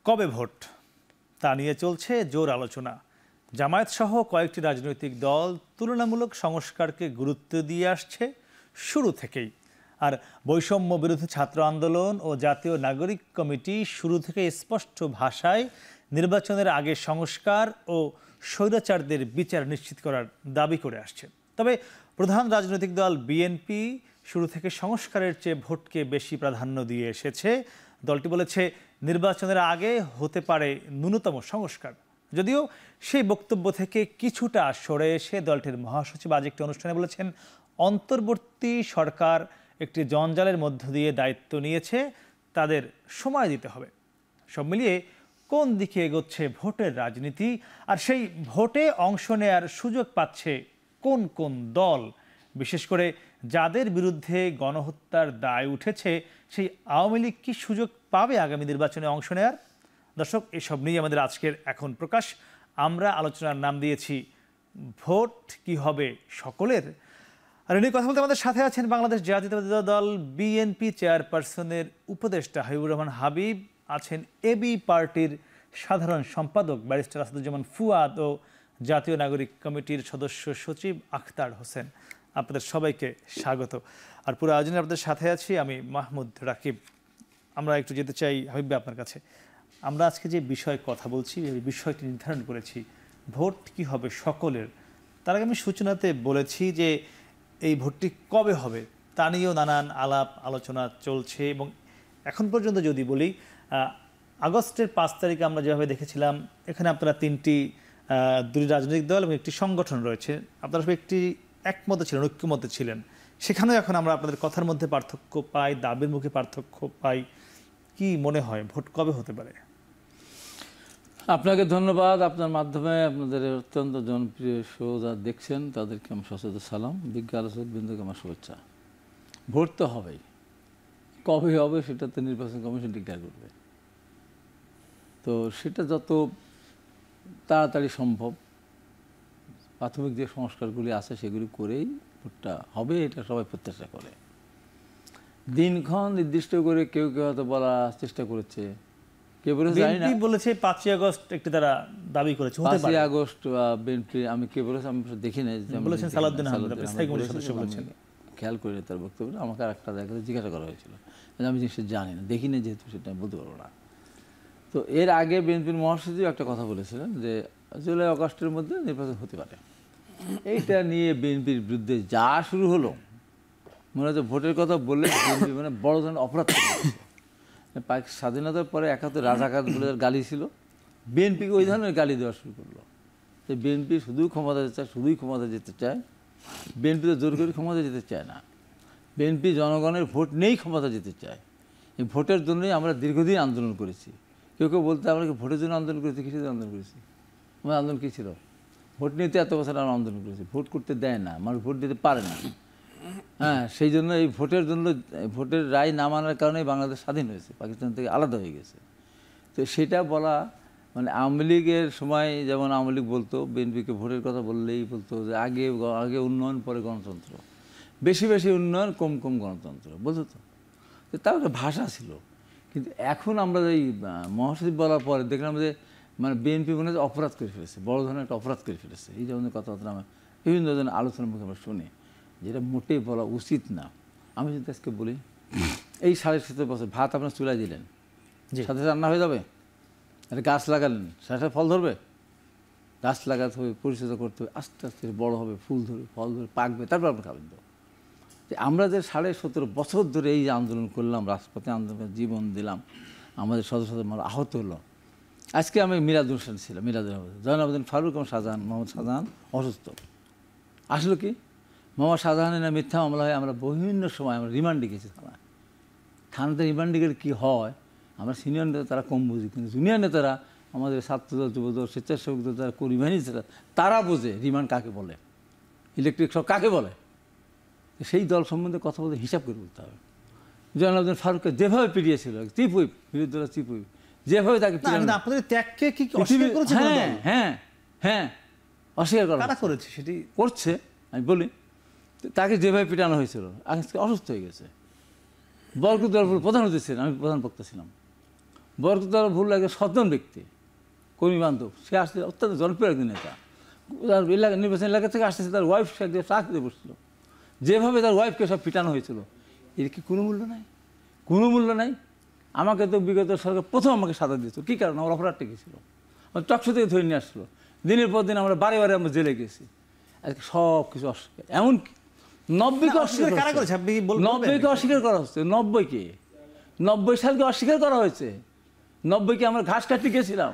কবে ভোট তা নিয়ে চলছে জোর আলোচনা। জামায়াত সহ কয়েকটি রাজনৈতিক দল তুলনামূলক সংস্কারকে গুরুত্ব দিয়ে আসছে শুরু থেকেই। আর বৈষম্য বিরোধী ছাত্র আন্দোলন ও জাতীয় নাগরিক কমিটি শুরু থেকে স্পষ্ট ভাষায় নির্বাচনের আগে সংস্কার ও স্বৈরাচারদের বিচার নিশ্চিত করার দাবি করে আসছে। তবে প্রধান রাজনৈতিক দল বিএনপি শুরু থেকে সংস্কারের চেয়ে ভোটকে বেশি প্রাধান্য দিয়ে এসেছে। দলটি বলেছে নির্বাচনের আগে হতে পারে ন্যূনতম সংস্কার। যদিও সেই বক্তব্য থেকে কিছুটা সরে এসে দলটির মহাসচিব আজ একটি অনুষ্ঠানে বলেছেন, অন্তর্বর্তী সরকার একটি জঞ্জালের মধ্য দিয়ে দায়িত্ব নিয়েছে, তাদের সময় দিতে হবে। সব মিলিয়ে কোন দিকে এগোচ্ছে ভোটের রাজনীতি, আর সেই ভোটে অংশ নেয়ার সুযোগ পাচ্ছে কোন কোন দল, বিশেষ করে যাদের বিরুদ্ধে গণহত্যার দায় উঠেছে, সেই আওয়ামী লীগ কি সুযোগ পাবে আগামী নির্বাচনে অংশ নেয়ার? দর্শক, এসব নিয়ে আমাদের আজকের এখন প্রকাশ। আমরা আলোচনার নাম দিয়েছি ভোট কি হবে সকলের। আর এ নিয়ে কথা বলতে আমাদের সাথে আছেন বাংলাদেশ জাতীয়তাবাদী দল বিএনপি চেয়ারপারসনের উপদেষ্টা হাবিবুর রহমান হাবিব, আছেন এবি পার্টির সাধারণ সম্পাদক ব্যারিস্টার আসাদুজ্জামান ফুয়াদ ও জাতীয় নাগরিক কমিটির সদস্য সচিব আখতার হোসেন। আপনাদের সবাইকে স্বাগত। আর পুরো আয়োজনে আপনাদের সাথে আছি আমি মাহমুদ রাকিব। আমরা একটু যেতে চাই হাবিব ভাই আপনার কাছে। আমরা আজকে যে বিষয়ে কথা বলছি, এই বিষয়টি নির্ধারণ করেছি ভোট কি হবে সকলের। তার আগে আমি সূচনাতে বলেছি যে এই ভোটটি কবে হবে তা নিয়েও নানান আলাপ আলোচনা চলছে, এবং এখন পর্যন্ত যদি বলি আগস্টের 5 তারিখে আমরা যেভাবে দেখেছিলাম, এখানে আপনারা দুই রাজনৈতিক দল এবং একটি সংগঠন রয়েছে, আপনারা সব একটি একমত ছিলেন, ঐক্যমতে ছিলেন। সেখানেও এখন আমরা আপনাদের কথার মধ্যে পার্থক্য পাই, দাবির মুখে পার্থক্য পাই। কি মনে হয় ভোট কবে হতে পারে? আপনাকে ধন্যবাদ। আপনার মাধ্যমে আপনাদের অত্যন্ত জনপ্রিয় শো যা দেখছেন তাদেরকে আমার সশস্ত্র সালাম, বিজ্ঞ আলোচক বৃন্দকে আমার শুভেচ্ছা। ভোট তো হবেই, কবে হবে সেটা তো নির্বাচন কমিশন ডিক্লেয়ার করবে। তো সেটা যত তাড়াতাড়ি সম্ভব প্রাথমিক যে সংস্কারগুলি আছে সেগুলি করেই ভোটটা হবে, এটা সবাই প্রত্যাশা করে। দিনক্ষণ নির্দিষ্ট করে কেউ কেউ হয়তো বলার চেষ্টা করেছে, কেউ বলেছে 5ই আগস্ট একটি তারা দাবি করেছে, 5ই আগস্ট বিএনপি। আমি কে বলেছি আমি দেখি নাই, খেয়াল করিনি তার বক্তব্য। আমাকে আর একটা জায়গায় জিজ্ঞাসা করা হয়েছিল, আমি জিনিসটা জানি না, দেখি না, যেহেতু সেটা আমি বলতে পারবো না। তো এর আগে বিএনপির মহাসচিব একটা কথা বলেছিলেন যে জুলাই আগস্টের মধ্যে নির্বাচন হতে পারে। এইটা নিয়ে বিএনপির বিরুদ্ধে যা শুরু হলো, মনে হচ্ছে ভোটের কথা বললে বিএনপি মানে বড় ধরনের অপরাধ করেছে। স্বাধীনতার পরে 71 রাজাকার বলে গালি ছিল, বিএনপিকে ওই ধরনের গালি দেওয়া শুরু করলো যে বিএনপি শুধুই ক্ষমতা যেতে চায়, শুধুই ক্ষমতা যেতে চায়। বিএনপি তো জোর করে ক্ষমতা যেতে চায় না, বিএনপি জনগণের ভোট নেই ক্ষমতা যেতে চায়। এই ভোটের জন্যই আমরা দীর্ঘদিন আন্দোলন করেছি। কেউ কেউ বলতে আমরা কি ভোটের জন্য আন্দোলন করেছি, কিসের জন্য আন্দোলন করেছি? আমার আন্দোলন কী ছিল? ভোট নিতে এত বছর আমরা আন্দোলন করেছি, ভোট করতে দেয় না, মানুষ ভোট দিতে পারে না। হ্যাঁ, সেই জন্য এই ভোটের জন্য, ভোটের রায় না মানার কারণেই বাংলাদেশ স্বাধীন হয়েছে, পাকিস্তান থেকে আলাদা হয়ে গেছে। তো সেটা বলা মানে আওয়ামী লীগের সময় যেমন আওয়ামী লীগ বলতো বিএনপিকে ভোটের কথা বললেই বলতো যে আগে আগে উন্নয়ন পরে গণতন্ত্র, বেশি বেশি উন্নয়ন কম কম গণতন্ত্র বলতো। তো তার একটা ভাষা ছিল। কিন্তু এখন আমরা এই মহাসচিব বলার পরে দেখলাম যে মানে বিএনপি মনে হচ্ছে অপরাধ করে ফেলেছে, বড় ধরনের একটা অপরাধ করে ফেলেছে। এই ধরনের কথাবার্তা আমরা বিভিন্ন ধরনের আলোচনার মুখে আমরা শুনি, যেটা মোটেই বলা উচিত না। আমি যদি আজকে বলি এই 17.5 বছর ভাত আপনার চুলাই দিলেন, সাথে রান্না হয়ে যাবে, একটা গাছ লাগালেন, সাথে ফল ধরবে, গাছ লাগাতে হবে, পরিচর্যা করতে হবে, আস্তে আস্তে বড় হবে, ফুল ধরবে, ফল ধরবে, পাকবে, তারপর আপনি খাবেন। তো আমরা যে 17.5 বছর ধরে এই যে আন্দোলন করলাম, রাজপথে আন্দোলনের জীবন দিলাম, আমাদের সদস্য মানুষ আহত হলো। আজকে আমি মিলাদ অনুষ্ঠান ছিলাম, মিলাদুল জয়নাল ফারুক এবং শাহজাহান, মোহাম্মদ শাহজাহান অসুস্থ। আসলো কি, মোহাম্মদ শাহজাহানের না মিথ্যা মামলা হয়, আমরা বিভিন্ন সময় আমরা রিমান্ডে গেছি থানাতে। রিমান্ডে গেলে কী হয়, আমরা সিনিয়র নেতা তারা কম বুঝি, কিন্তু জুনিয়র নেতারা, আমাদের ছাত্রদল, যুবদল, স্বেচ্ছাসেবক দল, তারা কর্মী বাহিনী তারা বোঝে রিমান্ড কাকে বলে, ইলেকট্রিক শক কাকে বলে। সেই দল সম্বন্ধে কথা বলতে হিসাব করে বলতে হবে। জয়নাল ফারুককে যেভাবে পিটিয়েছিল, চিফ হুইপ, বিরোধী দলের চিফ হুইপ, যেভাবে তাকে হ্যাঁ হ্যাঁ হ্যাঁ অস্বীকার করেছে, সেটি করছে। আমি বলি তাকে যেভাবে পিটানো হয়েছিল, আজকে অসুস্থ হয়ে গেছে। বরকত দলপুর প্রধান অতিথি ছিলেন, আমি প্রধান বক্তা ছিলাম। বরকতউল্লাহ ভুল লাগে সচেতন ব্যক্তি, কর্মী বান্ধব, সে আসছে অত্যন্ত জনপ্রিয় একজন নেতা। তার এলাকা নির্বাচন এলাকা থেকে আসতেছে, তার ওয়াইফ সে একদিন চাকরিতে বসছিল, যেভাবে তার ওয়াইফকে সব পিটানো হয়েছিল, এর কি কোনো মূল্য নাই? কোনো মূল্য নাই। আমাকে তো বিগত সরকার প্রথম আমাকে সাজা দিত, কী কারণ? আমার অপরাধটা কী ছিল? আমার টকশো থেকে ধরে নিয়ে আসলো, দিনের পর দিন আমরা বারে বারে আমরা জেলে গেছি। আজকে সব কিছু অস্বীকার, এমনকি 90কে অস্বীকার কারা করেছে আপনি কি বলবেন? 90কে অস্বীকার করা হচ্ছে। 90 সালকে অস্বীকার করা হয়েছে। 90কে আমরা ঘাস কাটতে গেছিলাম।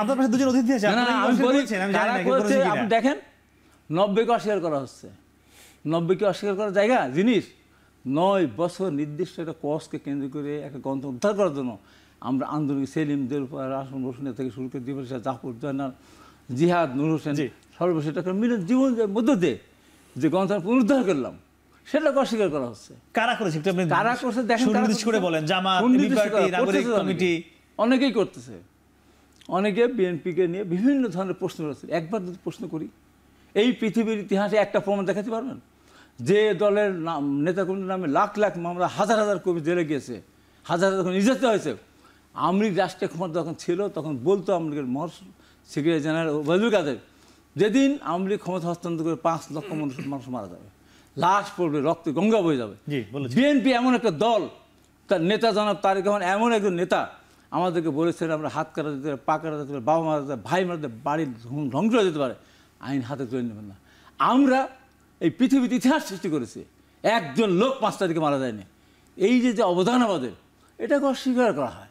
আপনার পাশে দুজন অতিথি আছে, না, না, আপনারা কি আমি অস্বীকার বলি করেছেন? আমি কারা জানি না, করেছে, করেছে কিনা। আপনি দেখেন 90কে অস্বীকার করা হচ্ছে। 90কে অস্বীকার করার জায়গা জিনিস 9 বছর নির্দিষ্ট একটা কজকে কেন্দ্র করে একটা গ্রন্থ উদ্ধার করার জন্য আমরা আন্দোলন, সেলিমদের উপর আসন বসুনের থেকে শুরু করে দিবস জাফর জানার, জিহাদ, নূর হোসেন, সর্বশেষ একটা মিলন জীবনের মধ্য দিয়ে যে গ্রন্থ পুনরুদ্ধার করলাম, সেটাকে অস্বীকার করা হচ্ছে। কারা করেছে একটু আপনি কারা করছে দেখেন, সুনির্দিষ্ট করে বলেন। জামাত, পার্টি, নাগরিক কমিটি, অনেকেই করতেছে। অনেকে বিএনপিকে নিয়ে বিভিন্ন ধরনের প্রশ্ন রয়েছে। একবার যদি প্রশ্ন করি, এই পৃথিবীর ইতিহাসে একটা প্রমাণ দেখাতে পারবেন যে দলের নেতাকর্মীর নামে লাখ লাখ মামলা, হাজার হাজার কর্মী জেলে গিয়েছে, হাজার হাজার নির্যাতিত হয়েছে? আওয়ামী লীগ রাষ্ট্রীয় ক্ষমতা যখন ছিল তখন বলতো আওয়ামী লীগের সেক্রেটারি জেনারেল ওবায়দুল কাদের, যেদিন আওয়ামী লীগ ক্ষমতা হস্তান্তর করে 5 লক্ষ মানুষ মারা যাবে, লাশ পড়বে, রক্তে গঙ্গা বয়ে যাবে। বিএনপি এমন একটা দল, তার নেতা জনাব তারেক রহমান এমন একজন নেতা আমাদেরকে বলেছেন আমরা হাত কাটা যেতে পারে, পা কাটা যেতে পারে, বাবা মারা যেতে পারে, ভাই মারা যেতে পারে, বাড়ির ধ্বংস হয়ে যেতে পারে, আইন হাতে তুলে নেবেন না। আমরা এই পৃথিবীতে ইতিহাস সৃষ্টি করেছি, একজন লোক 5টা দিকে মারা যায়নি। এই যে যে অবদান আমাদের, এটাকে অস্বীকার করা হয়।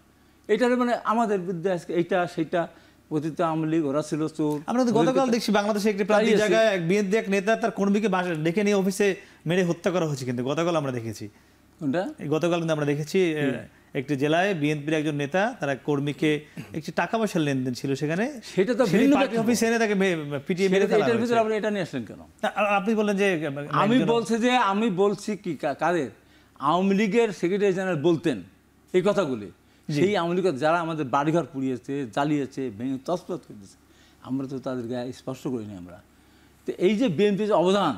এটার মানে আমাদের বিরুদ্ধে আজকে এইটা সেইটা পতিত আওয়ামী লীগ, ওরা ছিল চোর। আমরা তো গতকাল দেখছি বাংলাদেশে একটি প্রান্তিক জায়গায় এক বিএনপি এক নেতা তার কর্মীকে ডেকে নিয়ে অফিসে মেরে হত্যা করা হয়েছে, কিন্তু গতকাল আমরা দেখেছি। কোনটা? গতকাল কিন্তু আমরা দেখেছি একটি জেলায় বিএনপির একজন নেতা তার এক কর্মীকে একটি টাকা পয়সার লেনদেন ছিল সেখানে, সেটা তো ভিন্ন অফিসে এনে তাকে পিটিয়ে মেরে ফেলা এটার হয়েছে। ভিতরে আপনি এটা নিয়ে আসলেন কেন? আপনি বললেন যে আমি বলছি কি কাদের? আওয়ামী লীগের সেক্রেটারি জেনারেল বলতেন এই কথাগুলি। সেই আওয়ামী লীগের যারা আমাদের বাড়িঘর পুড়িয়েছে, জ্বালিয়েছে, ভেঙে তছনছ করে দিয়েছে, আমরা তো তাদের গায়ে স্পর্শ করিনি। আমরা তো এই যে বিএনপির অবদান,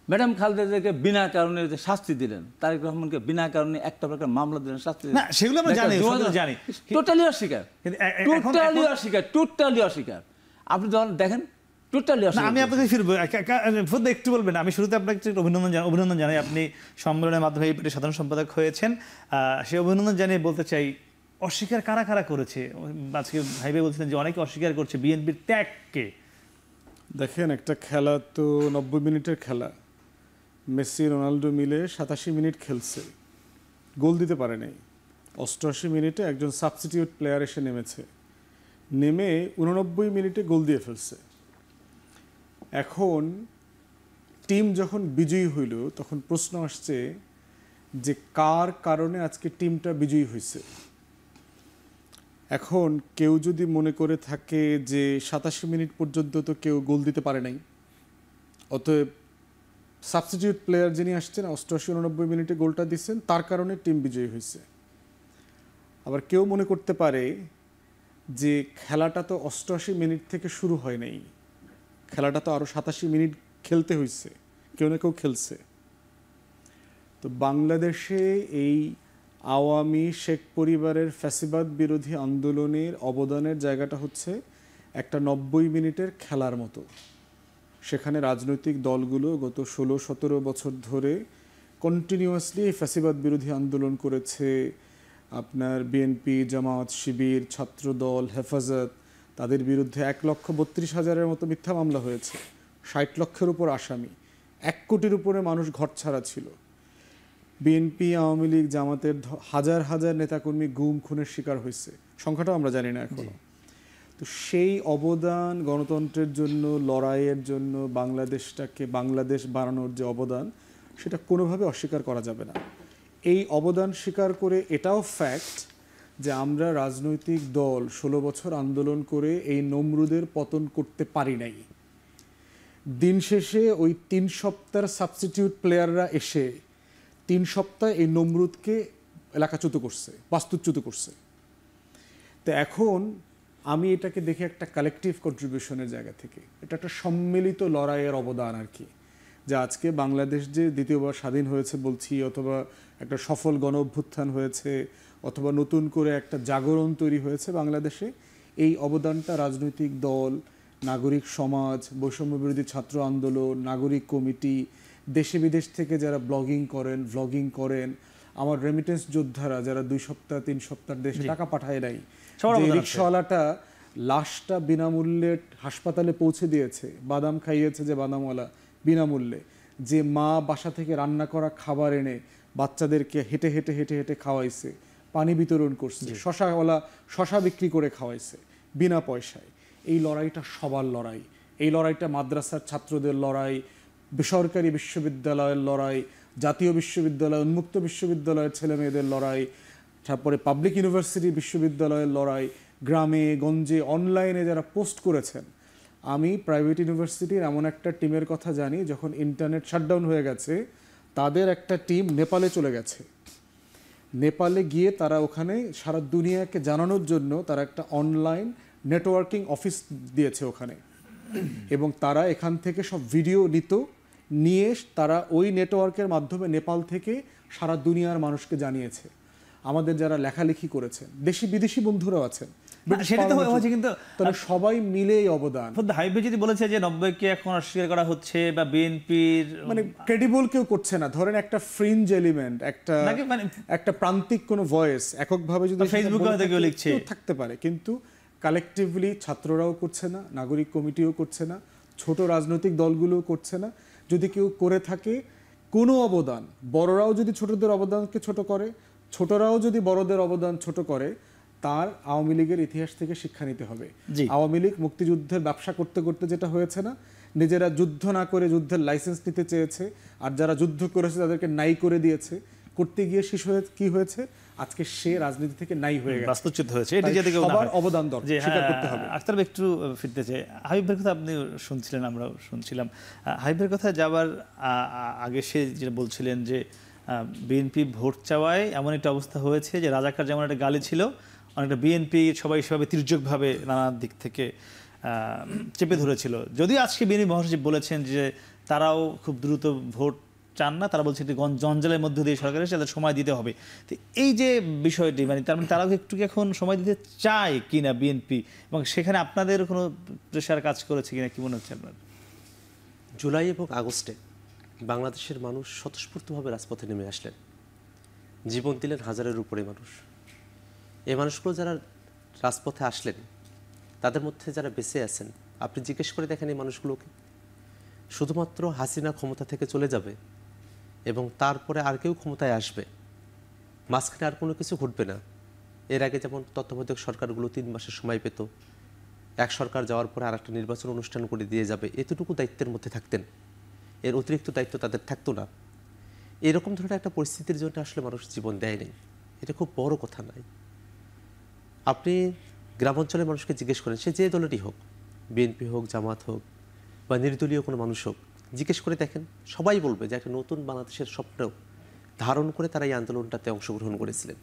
ম্যাডাম খালেদাকে বিনা কারণে যে শাস্তি দিলেন, তারেক রহমানকে বিনা কারণে একটা প্রকার মামলা দিলেন, শাস্তি দিলেন, সেগুলো আমরা জানি। টোটালি অস্বীকার, টোটালি অস্বীকার। আপনি যখন দেখেন টোটালি অস্বীকার। আমি আপনাকে ফিরবো, একটু বলবেন। আমি শুরুতে আপনাকে অভিনন্দন জানাই, আপনি সম্মেলনের মাধ্যমে এই পার্টির সাধারণ সম্পাদক হয়েছেন। সেই অভিনন্দন জানিয়ে বলতে চাই, অস্বীকার কারা কারা করেছে? আজকে ভাইবে বলছিলেন যে অনেকে অস্বীকার করছে বিএনপির ত্যাগকে। দেখেন, একটা খেলা তো 90 মিনিটের খেলা, মেসি রোনাল্ডো মিলে 87 মিনিট খেলছে, গোল দিতে পারে নাই। 88 মিনিটে একজন সাবস্টিটিউট প্লেয়ার এসে নেমে 89 মিনিটে গোল দিয়ে ফেলছে। এখন টিম যখন বিজয়ী হইল তখন প্রশ্ন আসছে যে কার কারণে আজকে টিমটা বিজয়ী হয়েছে। এখন কেউ যদি মনে করে থাকে যে 87 মিনিট পর্যন্ত তো কেউ গোল দিতে পারে নাই, অতএব সাবস্টিটিউট প্লেয়ার যিনি আসছেন 88-89 মিনিটে গোলটা দিচ্ছেন, তার কারণে টিম বিজয়ী হয়েছে। আবার কেউ মনে করতে পারে যে খেলাটা তো 88 মিনিট থেকে শুরু হয় নাই, খেলাটা তো আরও 87 মিনিট খেলতে হয়েছে, কেউ না কেউ খেলছে। তো বাংলাদেশে এই আওয়ামী শেখ পরিবারের ফ্যাসিবাদ বিরোধী আন্দোলনের অবদানের জায়গাটা হচ্ছে একটা 90 মিনিটের খেলার মতো। সেখানে রাজনৈতিক দলগুলো গত 16-17 বছর ধরে কন্টিনিউয়াসলি ফ্যাসিবাদ বিরোধী আন্দোলন করেছে। আপনার বিএনপি, জামাত, শিবির, ছাত্রদল, হেফাজত, তাদের বিরুদ্ধে 1,32,000-এর মতো মিথ্যা মামলা হয়েছে, 60 লক্ষের উপর আসামি, 1 কোটির উপরে মানুষ ঘরছাড়া ছিল। বিএনপি, আওয়ামী লীগ, জামাতের হাজার হাজার নেতাকর্মী গুম খুনের শিকার হয়েছে, সংখ্যাটাও আমরা জানি না এখনো। তো সেই অবদান, গণতন্ত্রের জন্য লড়াইয়ের জন্য বাংলাদেশটাকে বাংলাদেশ বানানোর যে অবদান, সেটা কোনোভাবে অস্বীকার করা যাবে না। এই অবদান স্বীকার করে এটাও ফ্যাক্ট যে আমরা রাজনৈতিক দল 16 বছর আন্দোলন করে এই নমরুদের পতন করতে পারি নাই। দিন শেষে ওই 3 সপ্তাহের সাবস্টিটিউট প্লেয়াররা এসে 3 সপ্তাহ এই নমরুদকে এলাকাচ্যুত করছে, বাস্তুচ্যুত করছে। তো এখন আমি এটাকে দেখি একটা কালেকটিভ কন্ট্রিবিউশনের জায়গা থেকে, এটা একটা সম্মিলিত লড়াইয়ের অবদান আর কি, যে আজকে বাংলাদেশ যে দ্বিতীয়বার স্বাধীন হয়েছে বলছি, অথবা একটা সফল গণ অভ্যুত্থান হয়েছে, অথবা নতুন করে একটা জাগরণ তৈরি হয়েছে বাংলাদেশে। এই অবদানটা রাজনৈতিক দল, নাগরিক সমাজ, বৈষম্য বিরোধী ছাত্র আন্দোলন, নাগরিক কমিটি, দেশে বিদেশ থেকে যারা ভ্লগিং করেন, আমার রেমিটেন্স যোদ্ধারা যারা 2 সপ্তাহ 3 সপ্তাহ দেশে টাকা পাঠায় নাই, সবার যে অবদান আছে। রিক্সাওয়ালাটা লাশটা বিনামূল্যে হাসপাতালে পৌঁছে দিয়েছে, বাদাম খাইয়েছে যে বাদামওয়ালা বিনামূল্যে, যে মা বাসা থেকে রান্না করা খাবার এনে বাচ্চাদেরকে হেঁটে হেঁটে হেঁটে হেঁটে খাওয়াইছে, পানি বিতরণ করছে, শশাওয়ালা শশা বিক্রি করে খাওয়াইছে বিনা পয়সায়। এই লড়াইটা সবার লড়াই। এই লড়াইটা মাদ্রাসার ছাত্রদের লড়াই, বেসরকারি বিশ্ববিদ্যালয়ের লড়াই, জাতীয় বিশ্ববিদ্যালয়, উন্মুক্ত বিশ্ববিদ্যালয়ের ছেলে মেয়েদের লড়াই, তারপরে পাবলিক ইউনিভার্সিটি বিশ্ববিদ্যালয়ের লড়াই, গ্রামে গঞ্জে অনলাইনে যারা পোস্ট করেছেন। আমি প্রাইভেট ইউনিভার্সিটির এমন একটা টিমের কথা জানি, যখন ইন্টারনেট শাটডাউন হয়ে গেছে তাদের একটা টিম নেপালে চলে গেছে। নেপালে গিয়ে তারা ওখানে সারা দুনিয়াকে জানানোর জন্য তারা একটা অনলাইন নেটওয়ার্কিং অফিস দিয়েছে ওখানে, এবং তারা এখান থেকে সব ভিডিও নিয়ে তারা ওই নেটওয়ার্কের মাধ্যমে নেপাল থেকে সারা দুনিয়ার মানুষকে জানিয়েছে। আমাদের যারা লেখালেখি করেছেন, দেশি বিদেশি বন্ধুরাও আছেন, সেটা তো হয়েছে, কিন্তু তারা সবাই মিলে এই অবদান। হাইবে যদি বলেছে যে 90-কে এখন অস্বীকার করা হচ্ছে, বা বিএনপির মানে ক্রেডিবল কেউ করছে না। ধরেন একটা ফ্রিঞ্জ এলিমেন্ট, একটা প্রান্তিক কোনো ভয়েস এককভাবে যদি ফেসবুকে হয়তো কেউ লিখছে থাকতে পারে, কিন্তু কালেকটিভলি ছাত্ররাও করছে না, নাগরিক কমিটিও করছে না, ছোট রাজনৈতিক দলগুলোও করছে না। যদি কেউ করে থাকে কোনো অবদান, বড়রাও যদি ছোটদের অবদানকে ছোট করে, ছোটরাও যদি বড়দের অবদান ছোট করে, তার আওয়ামী লীগের ইতিহাস থেকে শিক্ষা নিতে হবে। আওয়ামী লীগ মুক্তিযুদ্ধের ব্যবসা করতে করতে যেটা হয়েছে না, নিজেরা যুদ্ধ না করে যুদ্ধের লাইসেন্স নিতে চেয়েছে, আর যারা যুদ্ধ করেছে তাদেরকে নাই করে দিয়েছে। করতে গিয়ে শেষ হয়ে কি হয়েছে, আজকে সে রাজনীতি থেকে নাই হয়ে গেছে, বাস্তুচ্যুত হয়েছে। সবার অবদান দরকার, স্বীকার করতে হবে। আখতার একটু ফিরতে চাই, হাবিবের কথা আপনি শুনছিলেন, আমরাও শুনছিলাম। হাবিবের কথা যাবার আগে সে যেটা বলছিলেন যে বিএনপি ভোট চাওয়ায় এমন একটা অবস্থা হয়েছে যে রাজাকার যেমন একটা গালি ছিল, অনেকটা বিএনপি সবাই সেভাবে তির্যকভাবে নানা দিক থেকে চেপে ধরেছিল। যদিও আজকে বিএনপি মহাসচিব বলেছেন যে তারাও খুব দ্রুত ভোট চান না, তারা বলছে জঞ্জালের মধ্য দিয়ে সরকারের তাদের সময় দিতে হবে। তো এই যে বিষয়টি, মানে তার মানে তারাও একটু এখন সময় দিতে চায় কিনা বিএনপি, এবং সেখানে আপনাদের কোনো প্রেশার কাজ করেছে কিনা, কি মনে হচ্ছে আপনার? জুলাই এবং আগস্টে বাংলাদেশের মানুষ স্বতঃস্ফূর্তভাবে রাজপথে নেমে আসলেন, জীবন দিলেন হাজারের উপরে মানুষ। এই মানুষগুলো যারা রাজপথে আসলেন, তাদের মধ্যে যারা বেঁচে আছেন, আপনি জিজ্ঞেস করে দেখেন এই মানুষগুলোকে। শুধুমাত্র হাসিনা ক্ষমতা থেকে চলে যাবে এবং তারপরে আর কেউ ক্ষমতায় আসবে, মাঝখানে আর কোনো কিছু ঘটবে না। এর আগে যেমন তত্ত্বাবধায়ক সরকারগুলো 3 মাসের সময় পেত, এক সরকার যাওয়ার পরে আর একটা নির্বাচন অনুষ্ঠান করে দিয়ে যাবে, এতটুকু দায়িত্বের মধ্যে থাকতেন, এর অতিরিক্ত দায়িত্ব তাদের থাকতো না। এরকম ধরনের একটা পরিস্থিতির জন্য আসলে মানুষ জীবন দেয়নি, এটা খুব বড় কথা নয়। আপনি গ্রামাঞ্চলের মানুষকে জিজ্ঞেস করেন, সে যে দলেরই হোক, বিএনপি হোক, জামাত হোক, বা নির্দলীয় কোনো মানুষ হোক, জিজ্ঞেস করে দেখেন, সবাই বলবে যে একটা নতুন বাংলাদেশের স্বপ্ন ধারণ করে তারা এই আন্দোলনটাতে অংশগ্রহণ করেছিলেন।